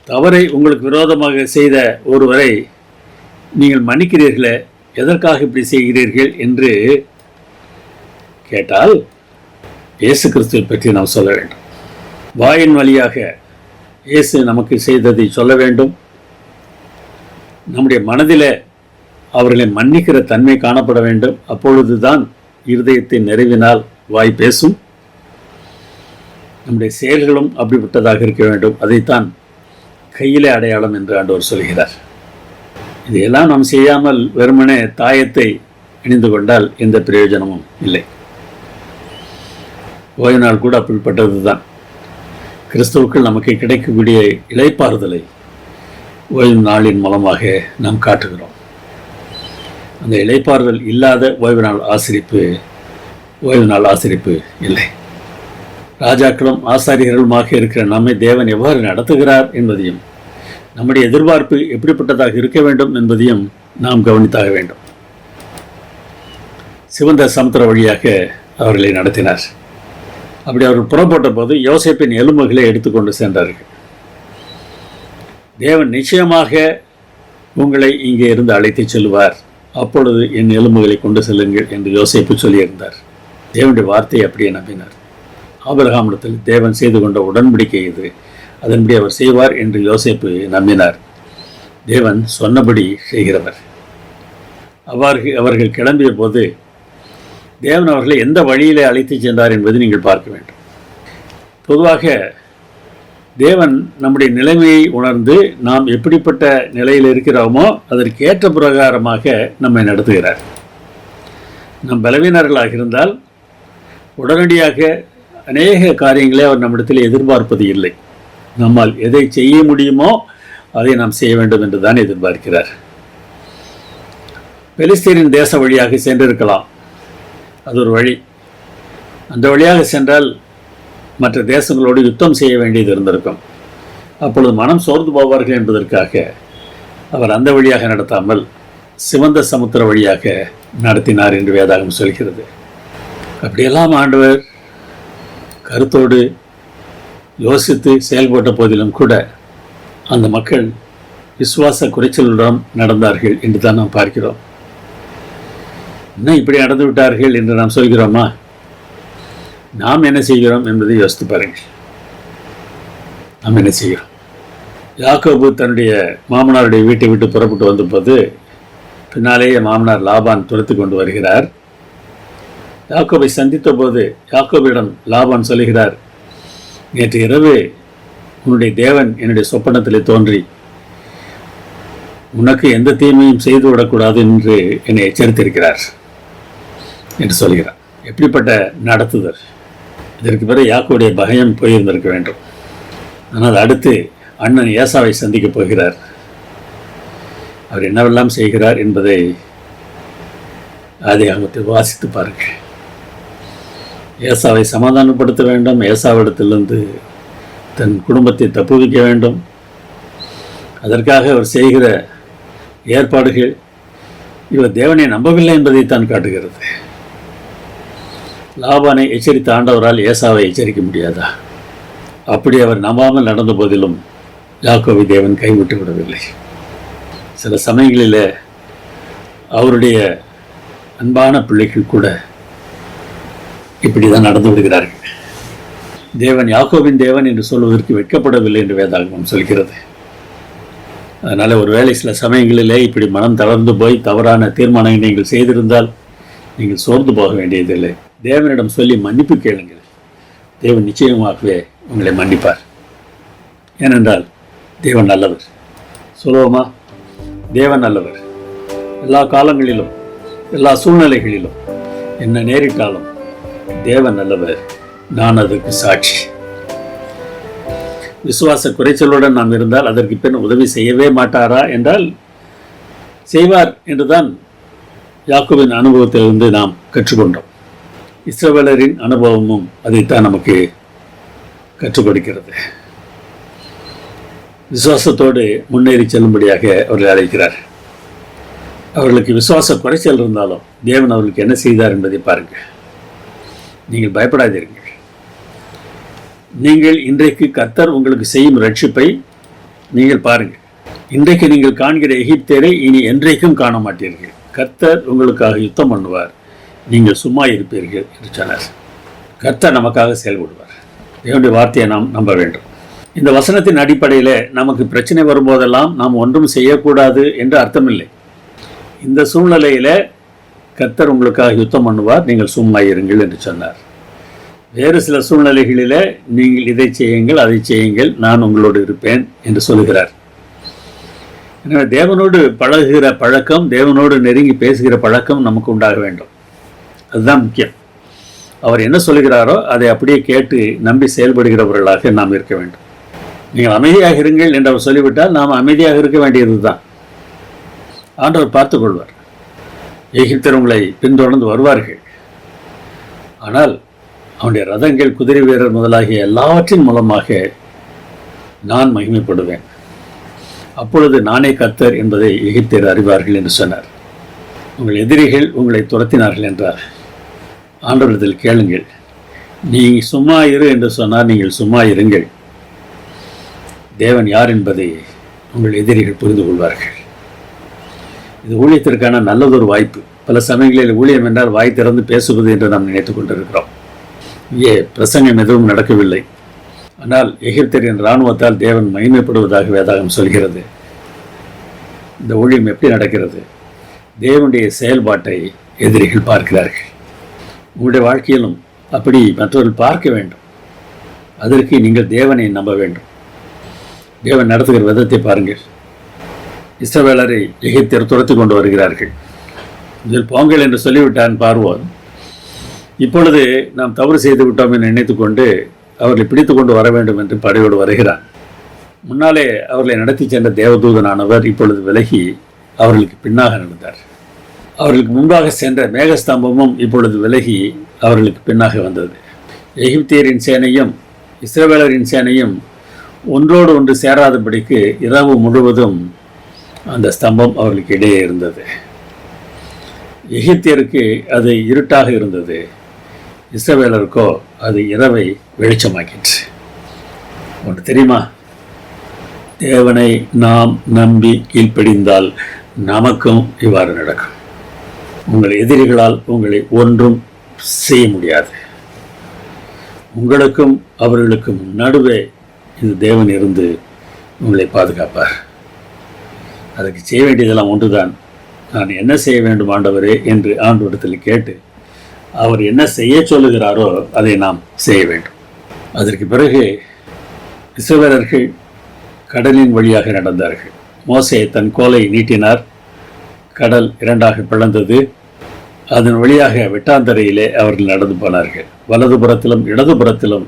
தவறை உங்களுக்கு விரோதமாக செய்த ஒருவரை நீங்கள் மன்னிக்கிறீர்களே, எதற்காக இப்படி செய்கிறீர்கள் என்று கேட்டால் இயேசு கிறிஸ்துவை பற்றி நாம் சொல்ல வேண்டும். வாயின் வழியாக இயேசு நமக்கு செய்ததை சொல்ல வேண்டும். நம்முடைய மனதில் அவர்களை மன்னிக்கிற தன்மை காணப்பட வேண்டும். அப்பொழுதுதான் இருதயத்தின் நிறைவினால் வாய் பேசும். நம்முடைய செயல்களும் அப்படிப்பட்டதாக இருக்க வேண்டும். அதைத்தான் கையிலே அடையாளம் என்று ஆண்டவர் சொல்கிறார். இதையெல்லாம் நாம் செய்யாமல் வெறுமனே தாயத்தை அணிந்து கொண்டால் எந்த பிரயோஜனமும் இல்லை. ஓய்வு நாள் கூட அப்படிப்பட்டது தான். கிறிஸ்துவுக்குள் நமக்கு கிடைக்கக்கூடிய இளைப்பாறுதலை ஓய்வு நாளின் மூலமாக நாம் காட்டுகிறோம். அந்த இளைப்பாறுதல் இல்லாத ஓய்வு நாள் ஆசிரிப்பு இல்லை. ராஜாக்களும் ஆசாரியர்களுமாக இருக்கிற நம்மை தேவன் எவ்வாறு நடத்துகிறார் என்பதையும், நம்முடைய எதிர்பார்ப்பு எப்படிப்பட்டதாக இருக்க வேண்டும் என்பதையும் நாம் கவனித்தாக வேண்டும். சிவந்த சமுத்திர வழியாக அவர்களை நடத்தினார். அப்படி அவர்கள் புறப்பட்ட போது யோசேப்பின் எலும்புகளை எடுத்துக்கொண்டு சென்றார்கள். தேவன் நிச்சயமாக உங்களை இங்கே இருந்து அழைத்து செல்வார், அப்பொழுது என் எலும்புகளை கொண்டு செல்லுங்கள் என்று யோசேப்பு சொல்லியிருந்தார். தேவனுடைய வார்த்தையை அப்படியே நம்பினார். ஆபிரகாமிடத்தில் தேவன் செய்து கொண்ட உடன்படிக்கை இது, அதன்படி அவர் செய்வார் என்று யோசேப்பு நம்பினார். தேவன் சொன்னபடி செய்கிறவர். அவர்கள் கிளம்பிய போது தேவன் அவர்களை எந்த வழியிலே அழைத்து சென்றார் என்பதை நீங்கள் பார்க்க வேண்டும். பொதுவாக தேவன் நம்முடைய நிலைமையை உணர்ந்து நாம் எப்படிப்பட்ட நிலையில் இருக்கிறோமோ அதற்கு ஏற்ற பிரகாரமாக நம்மை நடத்துகிறார். நம் பலவீனர்களாக இருந்தால் உடனடியாக அநேக காரியங்களை அவர் நம்மிடத்தில் எதிர்பார்ப்பது இல்லை. நம்மால் எதை செய்ய முடியுமோ அதை நாம் செய்ய வேண்டும் என்று தான் எதிர்பார்க்கிறார். பெலிஸ்தீனின் தேச வழியாக சென்றிருக்கலாம், அது ஒரு வழி. அந்த வழியாக சென்றால் மற்ற தேசங்களோடு யுத்தம் செய்ய வேண்டியது இருந்திருக்கும். அப்பொழுது மனம் சோர்ந்து போவார்கள் என்பதற்காக அவர் அந்த வழியாக நடத்தாமல் சிவந்த சமுத்திர வழியாக நடத்தினார் என்று வேதாகம் சொல்கிறது. அப்படியெல்லாம் ஆண்டவர் கருத்தோடு யோசித்து செயல்பட்ட போதிலும் கூட அந்த மக்கள் விசுவாச குறைச்சலுடன் நடந்தார்கள் என்று தான் நாம் பார்க்கிறோம். இன்னும் இப்படி நடந்து விட்டார்கள் என்று நாம் சொல்கிறோமா? நாம் என்ன செய்கிறோம் என்பதை யோசித்து பாருங்கள். நாம் என்ன செய்கிறோம்? யாக்கோபு தன்னுடைய மாமனாருடைய வீட்டை விட்டு புறப்பட்டு வந்தபோது பின்னாலேயே மாமனார் லாபான் துரத்து கொண்டு வருகிறார். யாக்கோபை சந்தித்த போது யாக்கோபிடம் லாபான் சொல்லுகிறார், நேற்று இரவு உன்னுடைய தேவன் என்னுடைய சொப்பனத்திலே தோன்றி உனக்கு எந்த தீமையும் செய்து விடக்கூடாது என்று என்னை எச்சரித்திருக்கிறார் என்று சொல்கிறார். எப்படிப்பட்ட நடத்துதல்! இதற்கு பிறகு யாக்கோடைய பயம் போயிருந்திருக்க வேண்டும். ஆனால் அடுத்து அண்ணன் ஏசாவை சந்திக்கப் போகிறார். அவர் என்னவெல்லாம் செய்கிறார் என்பதை ஆதியாகமத்தில் வாசித்து பாருங்கள். ஏசாவை சமாதானப்படுத்த வேண்டும், ஏசாவிடத்திலிருந்து தன் குடும்பத்தை தப்புவிக்க வேண்டும். அதற்காக அவர் செய்கிற ஏற்பாடுகள் இவர் தேவனை நம்பவில்லை என்பதை தான் காட்டுகிறது. லாபானை எச்சரித்த ஆண்டவரால் ஏசாவை எச்சரிக்க முடியாதா? அப்படி அவர் நம்பாமல் நடந்த போதிலும் யாக்கோபை தேவன் கைவிட்டு விடவில்லை. சில சமயங்களில் அவருடைய அன்பான பிள்ளைகள் கூட இப்படி தான் நடந்து விடுகிறார்கள். தேவன் யாக்கோபின் தேவன் என்று சொல்வதற்கு வெட்கப்படவில்லை என்று வேதாகமம் சொல்கிறது. அதனால் ஒருவேளை சில சமயங்களிலே இப்படி மனம் தளர்ந்து போய் தவறான தீர்மானங்களை நீங்கள் செய்திருந்தால் நீங்கள் சோர்ந்து போக வேண்டியதில்லை. தேவனிடம் சொல்லி மன்னிப்பு கேளுங்கள். தேவன் நிச்சயமாகவே உங்களை மன்னிப்பார். ஏனென்றால் தேவன் நல்லவர். சொல்லுவோமா? தேவன் நல்லவர். எல்லா காலங்களிலும் எல்லா சூழ்நிலைகளிலும் என்ன நேரிட்டாலும் தேவன் நல்லவர். நான் அதற்கு சாட்சி. விசுவாச குறைச்சலுடன் நாம் இருந்தால் அதற்கு பின் உதவி செய்யவே மாட்டாரா என்றால் செய்வார் என்றுதான் யாக்கோபின் அனுபவத்திலிருந்து நாம் கற்றுக்கொண்டோம். இஸ்ரவேலரின் அனுபவமும் அதைத்தான் நமக்கு கற்றுக் கொடுக்கிறது. விசுவாசத்தோடு முன்னேறி செல்லும்படியாக அவர்கள் அழைக்கிறார். அவர்களுக்கு விசுவாச குறைச்சல் இருந்தாலும் தேவன் அவர்களுக்கு என்ன செய்தார் என்பதை பாருங்கள். நீங்கள் பயப்படாதீர்கள். நீங்கள் இன்றைக்கு கர்த்தர் உங்களுக்கு செய்யும் ரட்சிப்பை நீங்கள் பாருங்கள். இன்றைக்கு நீங்கள் காண்கிற எகிப்தியரை இனி என்றைக்கும் காண மாட்டீர்கள். கர்த்தர் உங்களுக்காக யுத்தம் பண்ணுவார், நீங்கள் சும்மா இருப்பீர்கள் என்று சொன்னார். கர்த்தர் நமக்காக செயல்படுவார். தேவனுடைய வார்த்தையை நாம் நம்ப வேண்டும். இந்த வசனத்தின் அடிப்படையில் நமக்கு பிரச்சனை வரும்போதெல்லாம் நாம் ஒன்றும் செய்யக்கூடாது என்று அர்த்தமில்லை. இந்த சூழ்நிலையில் கர்த்தர் உங்களுக்காக யுத்தம் பண்ணுவார், நீங்கள் சும்மா இருங்கள் என்று சொன்னார். வேறு சில சூழ்நிலைகளில் நீங்கள் இதை செய்யுங்கள், அதை செய்யுங்கள், நான் உங்களோடு இருப்பேன் என்று சொல்கிறார். எனவே தேவனோடு பழகுகிற பழக்கம், தேவனோடு நெருங்கி பேசுகிற பழக்கம் நமக்கு உண்டாக வேண்டும். அதுதான் முக்கியம். அவர் என்ன சொல்கிறாரோ அதை அப்படியே கேட்டு நம்பி செயல்படுகிறவர்களாக நாம் இருக்க வேண்டும். நீங்கள் அமைதியாக இருங்கள் என்று அவர் சொல்லிவிட்டால் நாம் அமைதியாக இருக்க வேண்டியது தான். ஆண்டவர் பார்த்துக் கொள்வார். எகிப்தர் உங்களை பின்தொடர்ந்து வருவார்கள். ஆனால் அவனுடைய ரதங்கள், குதிரை வீரர் முதலாகிய எல்லாவற்றின் மூலமாக நான் மகிமைப்படுவேன். அப்பொழுது நானே கர்த்தர் என்பதை எகிப்தியர் அறிவார்கள் என்று சொன்னார். உங்கள் எதிரிகள் உங்களை துரத்தினார்கள் என்றார். ஆண்டவரிடத்தில் கேளுங்கள். நீ சும்மா இரு என்று சொன்னால் நீங்கள் சும்மா இருங்கள். தேவன் யார் என்பதை உங்கள் எதிரிகள் புரிந்து கொள்வார்கள். இது ஊழியத்திற்கான நல்லதொரு வாய்ப்பு. பல சமயங்களில் ஊழியம் என்றால் வாய் திறந்து பேசுவது என்று நாம் நினைத்துக் கொண்டிருக்கிறோம். இங்கே பிரசங்கம் எதுவும் நடக்கவில்லை. ஆனால் எகிப்தியரின் இராணுவத்தால் தேவன் மகிமைப்படுவதாக வேதாகம் சொல்கிறது. இந்த ஊழியம் எப்படி நடக்கிறது? தேவனுடைய செயல்பாட்டை எதிரிகள் பார்க்கிறார்கள். உங்களுடைய வாழ்க்கையிலும் அப்படி மற்றவர்கள் பார்க்க வேண்டும். அதற்கு நீங்கள் தேவனை நம்ப வேண்டும். தேவன் நடத்துகிற விதத்தை பாருங்கள். இஸ்ரவேலரை எகிப்தியர் துரத்தி கொண்டு வருகிறார்கள். இதில் போங்கள் என்று சொல்லிவிட்டான் பார்வோன். இப்பொழுது நாம் தவறு செய்து விட்டோம் என்று நினைத்து கொண்டு அவர்களை பிடித்து கொண்டு வர வேண்டும் என்று படையோடு வருகிறான். முன்னாலே அவர்களை நடத்தி சென்ற தேவதூதனானவர் இப்பொழுது விலகி அவர்களுக்கு பின்னாக நடந்தார். அவர்களுக்கு முன்பாக சென்ற மேகஸ்தம்பமும் இப்பொழுது விலகி அவர்களுக்கு பின்னாக வந்தது. எகிப்தியரின் சேனையும் இஸ்ரவேலரின் சேனையும் ஒன்றோடு ஒன்று சேராதபடிக்கு இரவு முழுவதும் அந்த ஸ்தம்பம் அவர்களுக்கு இடையே இருந்தது. எகிப்தியருக்கு அது இருட்டாக இருந்தது. இஸ்ரவேலருக்கோ அது இரவை வெளிச்சமாக்கிற்று. ஒன்று தெரியுமா? தேவனை நாம் நம்பி கீழ்ப்படிந்தால் நமக்கும் இவ்வாறு நடக்கும். உங்கள் எதிரிகளால் உங்களை ஒன்றும் செய்ய முடியாது. உங்களுக்கும் அவர்களுக்கும் நடுவே இந்த தேவன் இருந்து உங்களை பாதுகாப்பார். அதுக்கு செய்ய வேண்டியதெல்லாம் ஒன்றுதான். நான் என்ன செய்ய வேண்டும் ஆண்டவரே என்று ஆண்டவரிடத்தில் கேட்டு அவர் என்ன செய்ய சொல்லுகிறாரோ அதை நாம் செய்ய வேண்டும். அதற்கு பிறகு இஸ்ரவேலர்கள் கடலின் வழியாக நடந்தார்கள். மோசே தன் கோலை நீட்டினார். கடல் இரண்டாக பிளந்தது. அதன் வழியாக வெட்டாந்தரையிலே அவர்கள் நடந்து போனார்கள். வலதுபுறத்திலும் இடதுபுறத்திலும்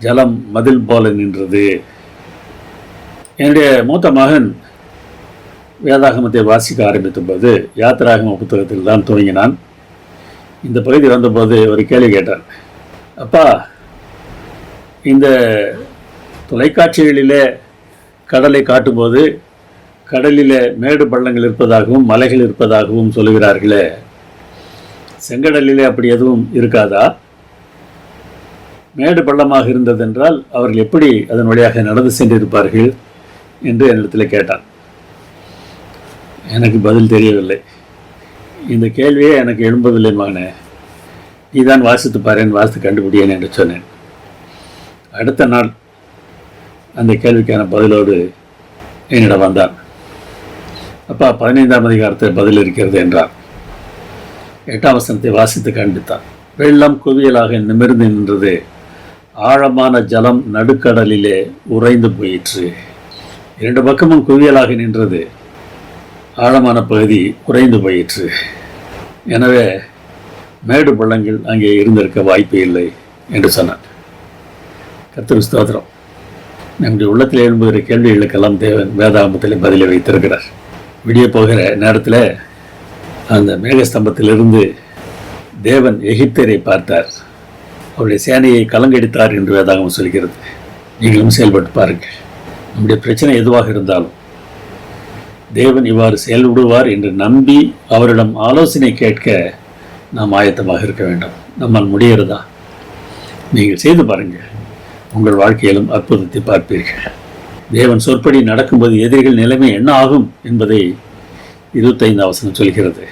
ஜலம் மதில் போல நின்றது. என்னுடைய மூத்த மகன் வேதாகமத்தை வாசிக்க ஆரம்பித்த போது யாத்திராகம புத்தகத்தில் தான் துவங்கினான். இந்த பகுதி வந்தபோது ஒரு கேள்வி கேட்டான். அப்பா, இந்த தொலைக்காட்சிகளிலே கடலை காட்டும்போது கடலிலே மேடு பள்ளங்கள் இருப்பதாகவும் மலைகள் இருப்பதாகவும் சொல்லுகிறார்களே, செங்கடலிலே அப்படி எதுவும் இருக்காதா? மேடு பள்ளமாக இருந்ததென்றால் அவர்கள் எப்படி அதன் வழியாக நடந்து சென்றிருப்பார்கள் என்று என்னிடத்தில் கேட்டான். எனக்கு பதில் தெரியவில்லை. இந்த கேள்வியே எனக்கு எழும்பவில்லை மகனே, நீ தான் வாசித்து பாருன்னு வாசித்து கண்டுபிடியேன் என்று சொன்னேன். அடுத்த நாள் அந்த கேள்விக்கான பதிலோடு என்னிடம் வந்தான். அப்பா, 15ஆம் அதிகாரத்தில் பதில் இருக்கிறது என்றான். 8ஆம் வசனத்தை வாசித்து காண்பித்தான். வெள்ளம் குவியலாக நிமிர்ந்து நின்றது. ஆழமான ஜலம் நடுக்கடலிலே உறைந்து போயிற்று. 2 பக்கமும் குவியலாக நின்றது. ஆழமான பகுதி குறைந்து போயிற்று. எனவே மேடு பள்ளங்கள் அங்கே இருந்திருக்க வாய்ப்பு இல்லை என்று சொன்னான். கர்த்தருக்கு ஸ்தோத்திரம். நம்முடைய உள்ளத்தில் எழும்புகிற கேள்விகளுக்கெல்லாம் தேவன் வேதாகமத்தில் பதிலை வைத்திருக்கிறார். விடிய போகிற நேரத்தில் அந்த மேகஸ்தம்பத்திலிருந்து தேவன் எகிப்தியரை பார்த்தார். அவருடைய சேனையை கலங்கடித்தார் என்று வேதாகமம் சொல்கிறது. நீங்களும் செயல்பட்டு பாருங்கள். நம்முடைய பிரச்சனை எதுவாக இருந்தாலும் தேவன் இவ்வாறு செயல்படுவார் என்று நம்பி அவரிடம் ஆலோசனை கேட்க நாம் ஆயத்தமாக இருக்க வேண்டும். நம்மால் முடிகிறதா? நீங்கள் செய்து பாருங்கள். உங்கள் வாழ்க்கையிலும் அற்புதத்தை பார்ப்பீர்கள். தேவன் சொற்படி நடக்கும்போது எதிரிகள் நிலைமை என்ன ஆகும் என்பதை 25ஆம் வசனம் சொல்கிறது.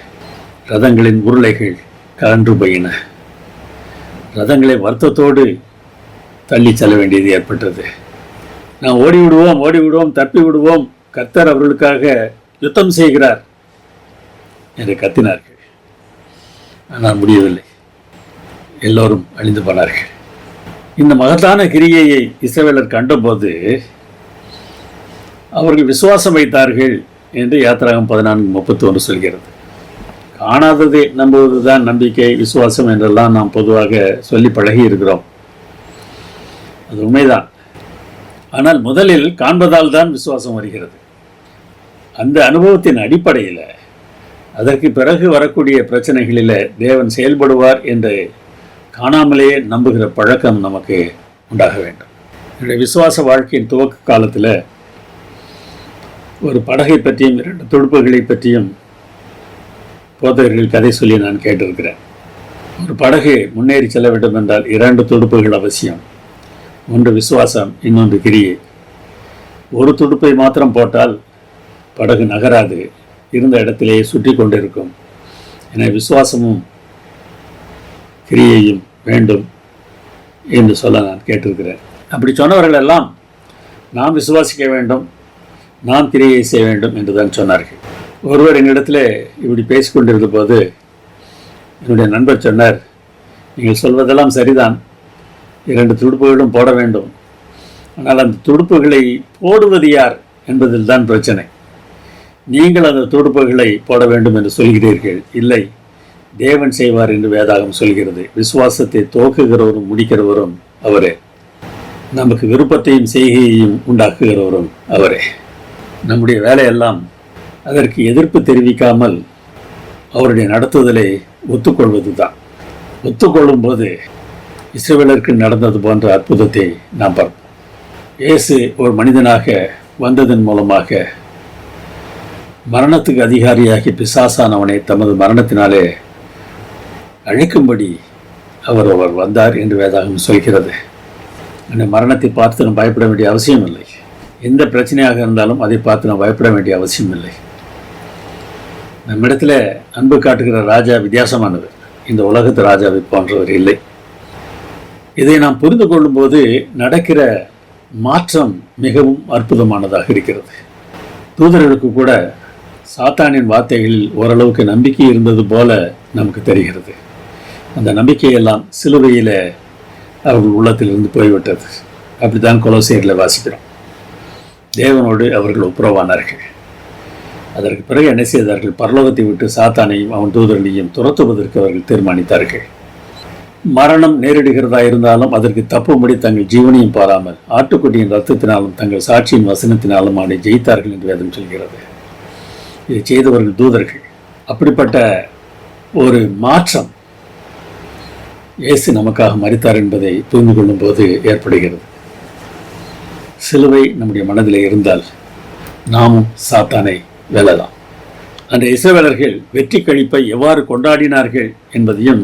ரதங்களின் உருளைகள் கலன்று போயின. ரதங்களை வருத்தத்தோடு தள்ளி செல்ல வேண்டியது ஏற்பட்டது. நாம் ஓடிவிடுவோம், தப்பி விடுவோம், கர்த்தர் அவர்களுக்காக யுத்தம் செய்கிறார் என்று கத்தினார்கள். ஆனால் முடியவில்லை. எல்லோரும் அழிந்து போனார்கள். இந்த மகத்தான கிரியையை இஸ்ரவேலர் கண்டபோது அவர்கள் விசுவாசம் வைத்தார்கள் என்று யாத்திராகமம் 14:31 சொல்கிறது. காணாததை நம்புவதுதான் நம்பிக்கை, விசுவாசம் என்றெல்லாம் நாம் பொதுவாக சொல்லி பழகி இருக்கிறோம். அது உண்மைதான். ஆனால் முதலில் காண்பதால் தான் விசுவாசம் வருகிறது. அந்த அனுபவத்தின் அடிப்படையில் அதற்கு பிறகு வரக்கூடிய பிரச்சனைகளில் தேவன் செயல்படுவார் என்று காணாமலேயே நம்புகிற பழக்கம் நமக்கு உண்டாக வேண்டும். என்னுடைய விசுவாச வாழ்க்கையின் துவக்க காலத்தில் ஒரு படகை பற்றியும் 2 துடுப்புகளை பற்றியும் போதகர்கள் கதை சொல்லி நான் கேட்டிருக்கிறேன். ஒரு படகு முன்னேறி செல்ல வேண்டும் என்றால் 2 துடுப்புகள் அவசியம். ஒன்று விசுவாசம், இன்னொன்று கிரியை. ஒரு துடுப்பை மாத்திரம் போட்டால் படகு நகராது, இருந்த இடத்திலேயே சுற்றி கொண்டிருக்கும். என விசுவாசமும் கிரியையும் வேண்டும் என்று சொல்ல நான் கேட்டிருக்கிறேன். அப்படி சொன்னவர்கள் எல்லாம் நாம் விசுவாசிக்க வேண்டும், நாம் கிரியை செய்ய வேண்டும் என்று தான் சொன்னார்கள். ஒருவர் என்னிடத்தில் இப்படி பேசிக்கொண்டிருந்த போது என்னுடைய நண்பர் சொன்னார், நீங்கள் சொல்வதெல்லாம் சரிதான், 2 துடுப்புகளும் போட வேண்டும். ஆனால் அந்த துடுப்புகளை போடுவது யார் என்பதில் தான் பிரச்சனை. நீங்கள் அந்த துடுப்புகளை போட வேண்டும் என்று சொல்கிறீர்கள். இல்லை, தேவன் செய்வார் என்று வேதாகம் சொல்கிறது. விசுவாசத்தை துவக்குகிறவரும் முடிக்கிறவரும் அவரே. நமக்கு விருப்பத்தையும் செய்கையையும் உண்டாக்குகிறவரும் அவரே. நம்முடைய வேலையெல்லாம் அதற்கு எதிர்ப்பு தெரிவிக்காமல் அவருடைய நடத்துதலை ஒத்துக்கொள்வது தான். ஒத்துக்கொள்ளும் போது இஸ்ரவேலருக்கு நடந்தது போன்ற அற்புதத்தை நாம் பார்ப்போம். இயேசு ஒரு மனிதனாக வந்ததன் மூலமாக மரணத்துக்கு அதிகாரியாகி பிசாசானவனை தமது மரணத்தினாலே அழிக்கும்படி அவர் வந்தார் என்று வேதாகம் சொல்கிறது. அந்த மரணத்தை பார்த்து நாம் பயப்பட வேண்டிய அவசியம் இல்லை. எந்த பிரச்சனையாக இருந்தாலும் அதை பார்த்து நாம் பயப்பட வேண்டிய அவசியம் இல்லை. நம்மிடத்தில் அன்பு காட்டுகிற ராஜா வித்தியாசமானவர். இந்த உலகத்து ராஜாவை போன்றவர் இல்லை. இதை நாம் புரிந்து கொள்ளும்போது நடக்கிற மாற்றம் மிகவும் அற்புதமானதாக இருக்கிறது. தூதர்களுக்கு கூட சாத்தானின் வார்த்தைகளில் ஓரளவுக்கு நம்பிக்கை இருந்தது போல நமக்கு தெரிகிறது. அந்த நம்பிக்கையெல்லாம் சிலுவையில் அவர்கள் உள்ளத்திலிருந்து போய்விட்டது. அப்படித்தான் கொலோசியரில் வாசிக்கிறோம். தேவனோடு அவர்கள் ஒப்புரவானார்கள். அதற்கு பிறகு என்ன செய்தார்கள்? பரலோகத்தை விட்டு சாத்தானையும் அவன் தூதர்களையும் துரத்துவதற்கு அவர்கள் தீர்மானித்தார்கள். மரணம் நேரிடுகிறதா இருந்தாலும் அதற்கு தப்பும்படி தங்கள் ஜீவனையும் பாராமல் ஆட்டுக்குட்டியின் ரத்தத்தினாலும் தங்கள் சாட்சியின் வசனத்தினாலும் அவனை ஜெயித்தார்கள் என்று வேதம் சொல்கிறது. இதை செய்தவர்கள் தூதர்கள். அப்படிப்பட்ட ஒரு மாற்றம் இயேசு நமக்காக மரித்தார் என்பதை புரிந்து கொள்ளும் போது ஏற்படுகிறது. சிலுவை நம்முடைய மனதில் இருந்தால் நாமும் சாத்தானை வெல்லலாம். அந்த இஸ்ரவேலர்கள் வெற்றி கழிப்பை எவ்வாறு கொண்டாடினார்கள் என்பதையும்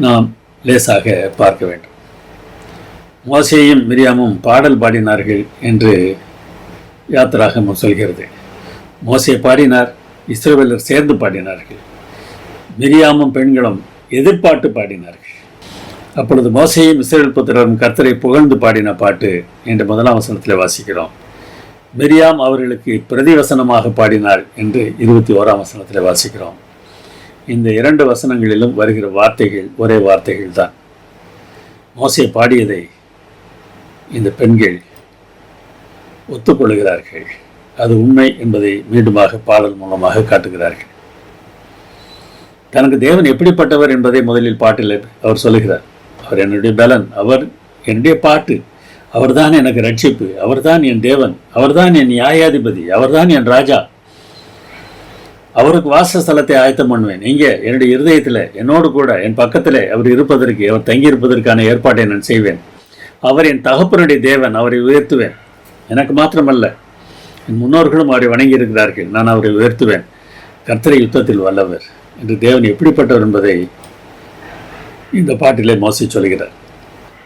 நாம் லேசாக பார்க்க வேண்டும். மோசேயும் மிரியாமும் பாடல் பாடினார்கள் என்று யாத்திராகமம் சொல்கிறது. மோசே பாடினார், இஸ்ரவேலர் சேர்ந்து பாடினார்கள். மிரியாமும் பெண்களும் எதிர்பாட்டு பாடினார்கள். அப்பொழுது மோசேயும் இஸ்ரவேல் புத்திரரும் கர்த்தரை புகழ்ந்து பாடின பாட்டு என்று 1ஆம் வசனத்தில் வாசிக்கிறோம். மிரியாம் அவர்களுக்கு பிரதிவசனமாக பாடினார் என்று 21ஆம் வசனத்தில் வாசிக்கிறோம். இந்த 2 வசனங்களிலும் வருகிற வார்த்தைகள் ஒரே வார்த்தைகள் தான். மோசே பாடியதை இந்த பெண்கள் ஒத்துக்கொள்கிறார்கள். அது உண்மை என்பதை மீண்டுமாக பாடல் மூலமாக காட்டுகிறார்கள். தனக்கு தேவன் எப்படிப்பட்டவர் என்பதை முதலில் பாட்டில் அவர் சொல்லுகிறார். அவர் என்னுடைய பலன், அவர் என்னுடைய பாட்டு, அவர்தான் எனக்கு ரட்சிப்பு, அவர்தான் என் தேவன், அவர்தான் என் நியாயாதிபதி, அவர்தான் என் ராஜா. அவருக்கு வாசஸ்தலத்தை ஆயத்தம் பண்ணுவேன். இங்கே என்னுடைய இருதயத்தில் என்னோடு கூட என் பக்கத்தில் அவர் இருப்பதற்கு, அவர் தங்கியிருப்பதற்கான ஏற்பாட்டை நான் செய்வேன். அவர் என் தகப்பனுடைய தேவன், அவரை உயர்த்துவேன். எனக்கு மாத்திரமல்ல, என் முன்னோர்களும் அவரை வணங்கி இருக்கிறார்கள், நான் அவரை உயர்த்துவேன். கர்த்தரை யுத்தத்தில் வல்லவர் என்று தேவன் எப்படிப்பட்டவர் என்பதை இந்த பாட்டிலே மோசே சொல்கிறார்.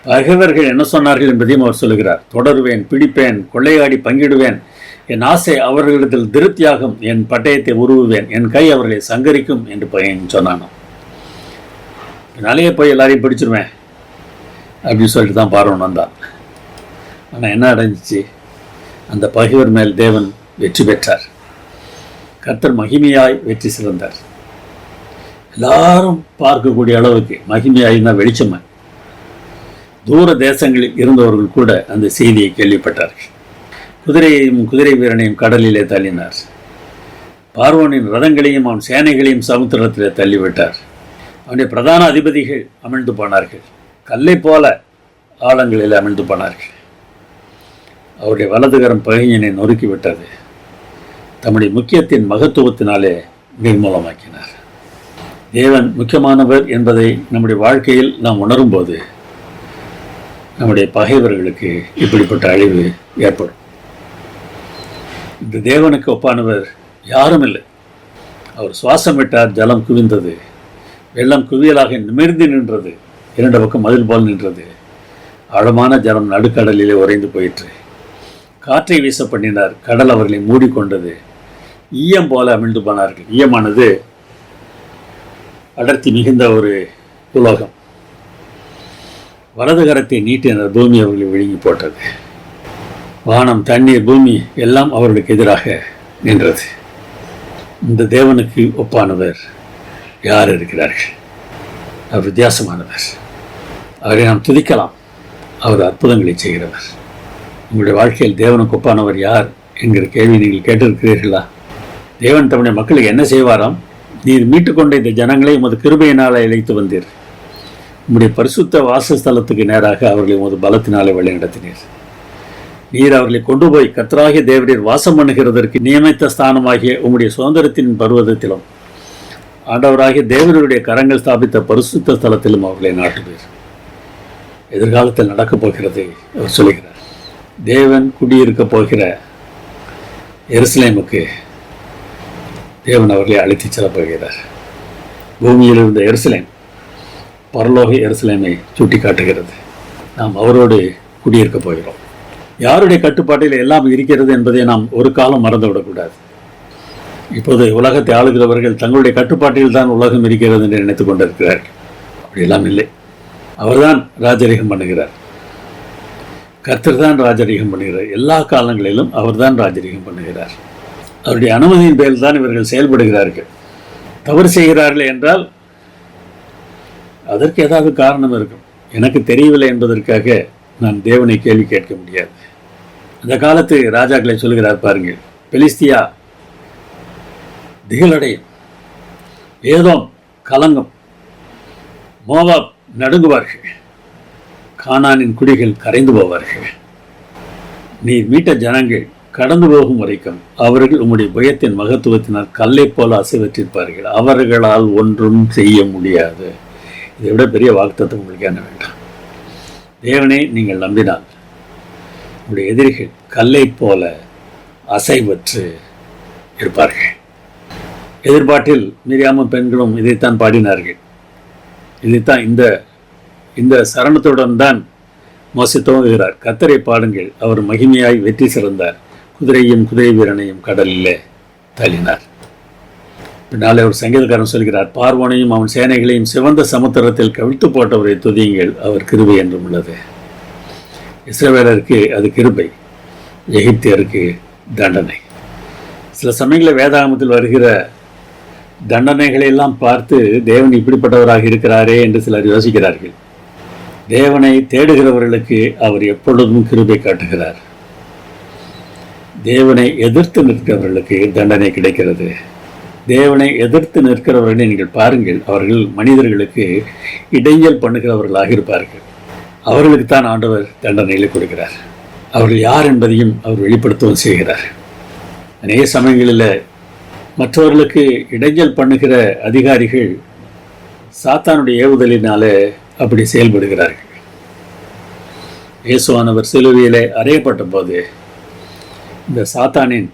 பகைவர்கள் என்ன சொன்னார்கள் என்பதையும் அவர் சொல்கிறார். தொடருவேன், பிடிப்பேன், கொள்ளையாடி பங்கிடுவேன், என் ஆசை அவர்களிடத்தில் திருப்தியாகும், என் பட்டயத்தை உருவுவேன், என் கை அவர்களை சங்கரிக்கும் என்று பையன் சொன்னானோ. நாளையே போய் எல்லாரையும் பிடிச்சிருவேன் அப்படின்னு சொல்லிட்டு தான் பார்வன் வந்தான். ஆனால் என்ன அடைஞ்சிச்சு? அந்த பகைவர் மேல் தேவன் வெற்றி பெற்றார். கர்த்தர் மகிமையாய் வெற்றி சிறந்தார். எல்லாரும் பார்க்கக்கூடிய அளவுக்கு மகிமையாயினா வெளிச்சமாய் தூர தேசங்களில் இருந்தவர்கள் கூட அந்த செய்தியை கேள்விப்பட்டார்கள். குதிரையையும் குதிரை வீரனையும் கடலிலே தள்ளினார். பார்வோனின் ரதங்களையும் அவன் சேனைகளையும் சமுத்திரத்திலே தள்ளிவிட்டார். அவனுடைய பிரதான அதிபதிகள் அமிழ்ந்து போனார்கள். கல்லை போல ஆழங்களில் அமிழ்ந்து போனார்கள். அவருடைய வலதுகரம் பகைஞனை நொறுக்கிவிட்டது. தம்முடைய முக்கியத்தின் மகத்துவத்தினாலே நிர்மூலமாக்கினார். தேவன் முக்கியமானவர் என்பதை நம்முடைய வாழ்க்கையில் நாம் உணரும்போது நம்முடைய பகைவர்களுக்கு இப்படிப்பட்ட அழிவு ஏற்படும். இந்த தேவனுக்கு ஒப்பானவர் யாரும் இல்லை. அவர் சுவாசம் விட்டார், ஜலம் குவிந்தது, வெள்ளம் குவியலாக நிமிர்ந்து நின்றது, இரண்டு பக்கம் மதில் போல் நின்றது, ஆழமான ஜலம் நடுக்கடலிலே உறைந்து போயிற்று. காற்றை வீச பண்ணினார், கடல் அவர்களை மூடிக்கொண்டது, ஈயம் போல அமிழ்ந்து போனார்கள். ஈயமானது அடர்த்தி மிகுந்த ஒரு உலோகம். வலது கரத்தை நீட்டினார், பூமி அவர்களை விழுங்கி போட்டது. வானம், தண்ணீர், பூமி எல்லாம் அவர்களுக்கு எதிராக நின்றது. இந்த தேவனுக்கு ஒப்பானவர் யார் இருக்கிறார்கள்? அவர் வித்தியாசமானவர். அவரை நாம் துதிக்கலாம். அவர் அற்புதங்களை செய்கிறவர். உங்களுடைய வாழ்க்கையில் தேவனுக்கு ஒப்பானவர் யார் என்கிற கேள்வி நீங்கள் கேட்டிருக்கிறீர்களா? தேவன் தம்முடைய மக்களுக்கு என்ன செய்வாராம்? நீர் மீட்டுக்கொண்ட இந்த ஜனங்களை உமது கிருபையினால் இழைத்து வந்தீர். உம்முடைய பரிசுத்த வாசஸ்தலத்துக்கு நேராக அவர்களை உமது பலத்தினாலே வழி நடத்தினீர். நீர் அவர்களை கொண்டு போய் கர்த்தராகிய தேவரீர் வாசம் பண்ணுகிறதற்கு நியமித்த ஸ்தானமாகிய உம்முடைய சுதந்திரத்தின் பருவதத்திலும் ஆண்டவராகிய தேவருடைய கரங்கள் ஸ்தாபித்த பரிசுத்த ஸ்தலத்திலும் அவர்களை நாட்டுவீர். எதிர்காலத்தில் நடக்கப் போகிறது அவர் சொல்கிறார். தேவன் குடியிருக்க போகிற எருசலேமுக்கு தேவன் அவர்களை அழைத்துச் செல்லப் போகிறார். பூமியில் இருந்த எருசலேம் பரலோக எருசலேமை சுட்டி காட்டுகிறது. நாம் அவரோடு குடியிருக்க போகிறோம். யாருடைய கட்டுப்பாட்டில் எல்லாம் இருக்கிறது என்பதை நாம் ஒரு காலம் மறந்துவிடக்கூடாது. இப்போது உலகத்தை ஆளுகிறவர்கள் தங்களுடைய கட்டுப்பாட்டில் தான் உலகம் இருக்கிறது என்று நினைத்துக் கொண்டிருக்கிறார்கள். அப்படியெல்லாம் இல்லை. அவர்தான் ராஜரீகம் பண்ணுகிறார். கர்த்தர் தான் ராஜரீகம் பண்ணுகிறார். எல்லா காலங்களிலும் அவர்தான் ராஜரீகம் பண்ணுகிறார். அவருடைய அனுமதியின் பேரில் தான் இவர்கள் செயல்படுகிறார்கள். தவறு செய்கிறார்கள் என்றால் அதற்கு ஏதாவது காரணம் இருக்கும். எனக்கு தெரியவில்லை என்பதற்காக நான் தேவனை கேள்வி கேட்க முடியாது. அந்த காலத்து ராஜாக்களை சொல்கிறார் பாருங்கள். பெலிஸ்தியா திகிலடையும், ஏதோம் கலங்கம், மோவாப் நடுங்குவார்கள், கானானின் குடிகள் கரைந்து போவார்கள். நீர் மீட்ட ஜனங்கள் கடந்து போகும் வரைக்கும் அவர்கள் உம்முடைய புயத்தின் மகத்துவத்தினால் கல்லை போல அசைவற்றிருப்பார்கள். அவர்களால் ஒன்றும் செய்ய முடியாது. இதை விட பெரிய வாக்குத்தத்தம் உங்களுக்கு என்ன வேண்டாம். தேவனை நீங்கள் நம்பினால் உங்களுடைய எதிரிகள் கல்லை போல அசைவற்று இருப்பார்கள். எதிர்பாட்டில் மிரியாமும் பெண்களும் இதைத்தான் பாடினார்கள். இதைத்தான் இந்த சரணத்துடன் தான் மோசே துவங்குகிறார். கர்த்தரை பாடுங்கள், அவர் மகிமையாய் வெற்றி சிறந்தார், குதிரையும் குதிரை வீரனையும் கடலிலே தள்ளினார். பின்னாலே ஒரு சங்கீதக்காரன் சொல்கிறார், பார்வோனையும் அவன் சேனைகளையும் சிவந்த சமுத்திரத்தில் கவிழ்த்து போட்டவரை துதியுங்கள், அவர் கிருபை என்றும் உள்ளது. இஸ்ரவேலருக்கு அது கிருபை, எகிப்தியருக்கு தண்டனை. சில சமயங்களில் வேதாகமத்தில் வருகிற தண்டனைகளை எல்லாம் பார்த்து தேவன் இப்படிப்பட்டவராக இருக்கிறாரே என்று சிலர் யோசிக்கிறார்கள். தேவனை தேடுகிறவர்களுக்கு அவர் எப்பொழுதும் கிருபை காட்டுகிறார். தேவனை எதிர்த்து நிற்கிறவர்களுக்கு தண்டனை கிடைக்கிறது. தேவனை எதிர்த்து நிற்கிறவர்களை நீங்கள் பாருங்கள், அவர்கள் மனிதர்களுக்கு இடைஞ்சல் பண்ணுகிறவர்களாக இருப்பார்கள். அவர்களுக்கு தான் ஆண்டவர் தண்டனைகளை கொடுக்கிறார். அவர்கள் யார் என்பதையும் அவர் வெளிப்படுத்தவும் செய்கிறார். அநேக சமயங்களில் மற்றவர்களுக்கு இடைஞ்சல் பண்ணுகிற அதிகாரிகள் சாத்தானுடைய ஏவுதலினாலே அப்படி செயல்படுகிறார்கள். இயேசுவானவர் சிலுவையிலே அறையப்பட்ட போது இந்த சாத்தானின்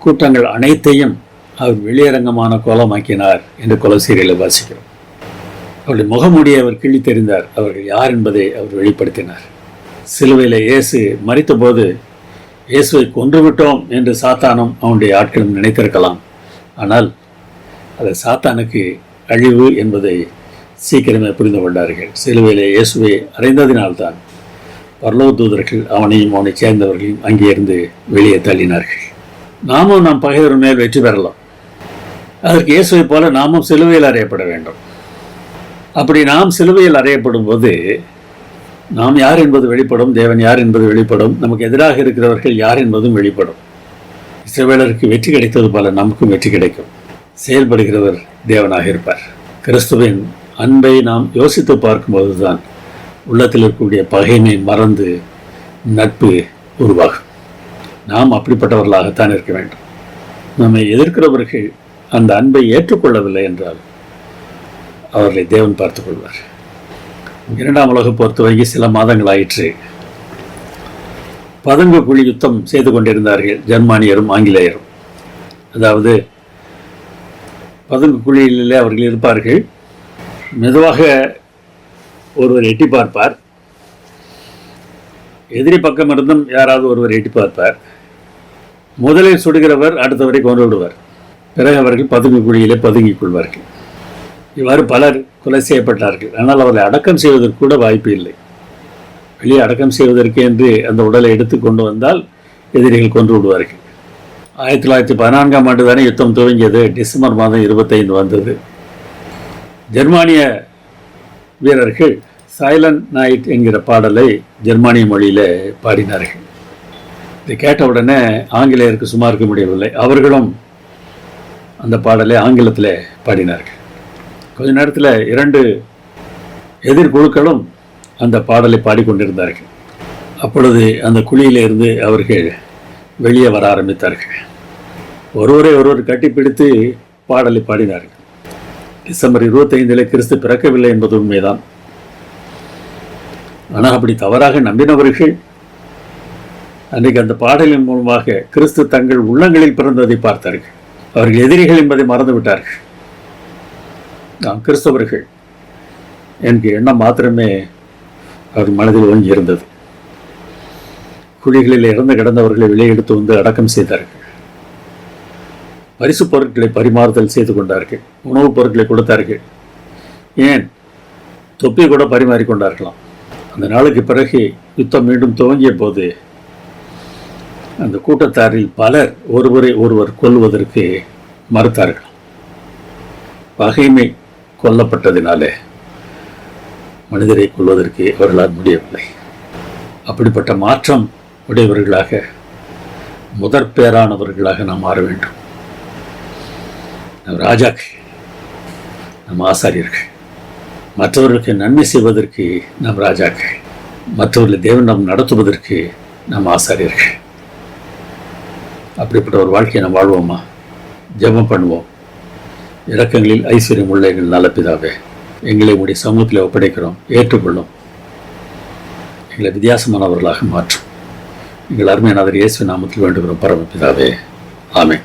கூட்டங்கள் அனைத்தையும் அவர் வெளியரங்கமான கோலமாக்கினார் என்று கொலோசியரில் வாசிக்கிறோம். அவருடைய முகமூடியை அவர் கிள்ளி தெரிந்தார். அவர்கள் யார் என்பதை அவர் வெளிப்படுத்தினார். சிலுவையில் இயேசு மரித்த போது இயேசுவை கொன்றுவிட்டோம் என்று சாத்தானும் அவனுடைய ஆட்களும் நினைத்திருக்கலாம். ஆனால் அது சாத்தானுக்கு அழிவு என்பதை சீக்கிரமே புரிந்து கொண்டார்கள். சிலுவையில் இயேசுவை அறைந்ததினால்தான் பரலோக தூதர்கள் அவனையும் அவனை சேர்ந்தவர்களையும் அங்கேயிருந்து வெளியே தள்ளினார்கள். நாமும் நம் பகைவர் மேல் வெற்றி பெறலாம். அதற்கு இயேசுவை போல நாமும் சிலுவையில் அறையப்பட வேண்டும். அப்படி நாம் சிலுவையில் அறையப்படும் போது நாம் யார் என்பது வெளிப்படும், தேவன் யார் என்பது வெளிப்படும், நமக்கு எதிராக இருக்கிறவர்கள் யார் என்பதும் வெளிப்படும். இஸ்ரவேலருக்கு வெற்றி கிடைத்தது போல நமக்கும் வெற்றி கிடைக்கும். செயல்படுகிறவர் தேவனாக இருப்பார். கிறிஸ்துவின் அன்பை நாம் யோசித்து பார்க்கும்போது தான் உள்ளத்தில் இருக்கக்கூடிய பகைமை மறந்து நட்பு உருவாகும். நாம் அப்படிப்பட்டவர்களாகத்தான் இருக்க வேண்டும். நம்மை எதிர்க்கிறவர்கள் அந்த அன்பை ஏற்றுக்கொள்ளவில்லை என்றால் அவர்களை தேவன் பார்த்துக் கொள்வார். 2ஆம் உலகப் போர் துவங்கி சில மாதங்கள் ஆயிற்று. பதுங்கு குழி யுத்தம் செய்து கொண்டிருந்தார்கள் ஜெர்மானியரும் ஆங்கிலேயரும். அதாவது பதுங்கு குழியிலே அவர்கள் இருப்பார்கள். மெதுவாக ஒருவர் எட்டி பார்ப்பார், எதிரி பக்கம் இருந்தும் யாராவது ஒருவர் எட்டி பார்ப்பார். முதலில் சுடுகிறவர் அடுத்தவரை கொண்டு விடுவார். பிறகு அவர்கள் பதுங்கு குழியிலே பதுங்கிக் கொள்வார்கள். இவ்வாறு பலர் கொலை செய்யப்பட்டார்கள். ஆனால் அவர்களை அடக்கம் செய்வதற்கு கூட வாய்ப்பு இல்லை. வெளியே அடக்கம் செய்வதற்கு என்று அந்த உடலை எடுத்து கொண்டு வந்தால் எதிரிகள் கொன்று விடுவார்கள். 1914ஆம் ஆண்டு தானே யுத்தம் துவங்கியது. டிசம்பர் மாதம் 25 வந்தது. ஜெர்மானிய வீரர்கள் சைலண்ட் நைட் என்கிற பாடலை ஜெர்மானிய மொழியில் பாடினார்கள். இதை கேட்டவுடனே ஆங்கிலேயருக்கு சும்மா இருக்க முடியவில்லை. அவர்களும் அந்த பாடலை ஆங்கிலத்தில் பாடினார்கள். கொஞ்ச நேரத்தில் 2 எதிர்குழுக்களும் அந்த பாடலை பாடிக்கொண்டிருந்தார்கள். அப்பொழுது அந்த குழியிலிருந்து அவர்கள் வெளியே வர ஆரம்பித்தார்கள். ஒருவரை ஒருவர் கட்டிப்பிடித்து பாடலை பாடினார்கள். டிசம்பர் 25 கிறிஸ்து பிறக்கவில்லை என்பது உண்மைதான். ஆனால் அப்படி தவறாக நம்பினவர்கள் அன்றைக்கு அந்த பாடலின் மூலமாக கிறிஸ்து தங்கள் உள்ளங்களில் பிறந்ததை பார்த்தார்கள். அவர்கள் எதிரிகள் என்பதை மறந்து விட்டார்கள். நாம் கிறிஸ்தவர்கள் என்கிற எண்ணம் மாத்திரமே அவர் மனதில் ஓங்கி இருந்தது. குழிகளில் இறந்து கிடந்தவர்களை வெளியே எடுத்து வந்து அடக்கம் செய்தார்கள். பரிசு பொருட்களை பரிமாறுதல் செய்து கொண்டார்கள். உணவுப் பொருட்களை கொடுத்தார்கள். ஏன் தொப்பி கூட பரிமாறிக்கொண்டார்களாம். அந்த நாளுக்கு பிறகு யுத்தம் மீண்டும் துவங்கிய போது அந்த கூட்டத்தாரில் பலர் ஒருவரை ஒருவர் கொல்வதற்கு மறுத்தார்கள். பகைமை கொல்லப்பட்டதினாலே மனிதரை கொள்வதற்கு அவர்களால் முடியவில்லை. அப்படிப்பட்ட மாற்றம் உடையவர்களாக முதற் பேரானவர்களாக நாம் மாற வேண்டும். நம் ராஜாக்கள், நம் ஆசாரியர்கள், மற்றவர்களுக்கு நன்மை செய்வதற்கு நம் ராஜாக்கள், மற்றவர்களை தேவன் நாம் நடத்துவதற்கு நம் ஆசாரியர்கள். அப்படிப்பட்ட ஒரு வாழ்க்கையை நாம் வாழ்வோமா? ஜெபம் பண்ணுவோம். இரக்கங்களில் ஐஸ்வர்யம் உள்ள எங்கள் நல்ல பிதாவே, எங்களை உடைய சமூகத்தில் ஒப்படைக்கிறோம். ஏற்றுக்கொள்ளும். எங்களை வித்தியாசமானவர்களாக மாற்றும். எங்கள் அருமையானவர் இயேசு நாமத்தில் வேண்டுகிறோம் பரமபிதாவே. ஆமென்.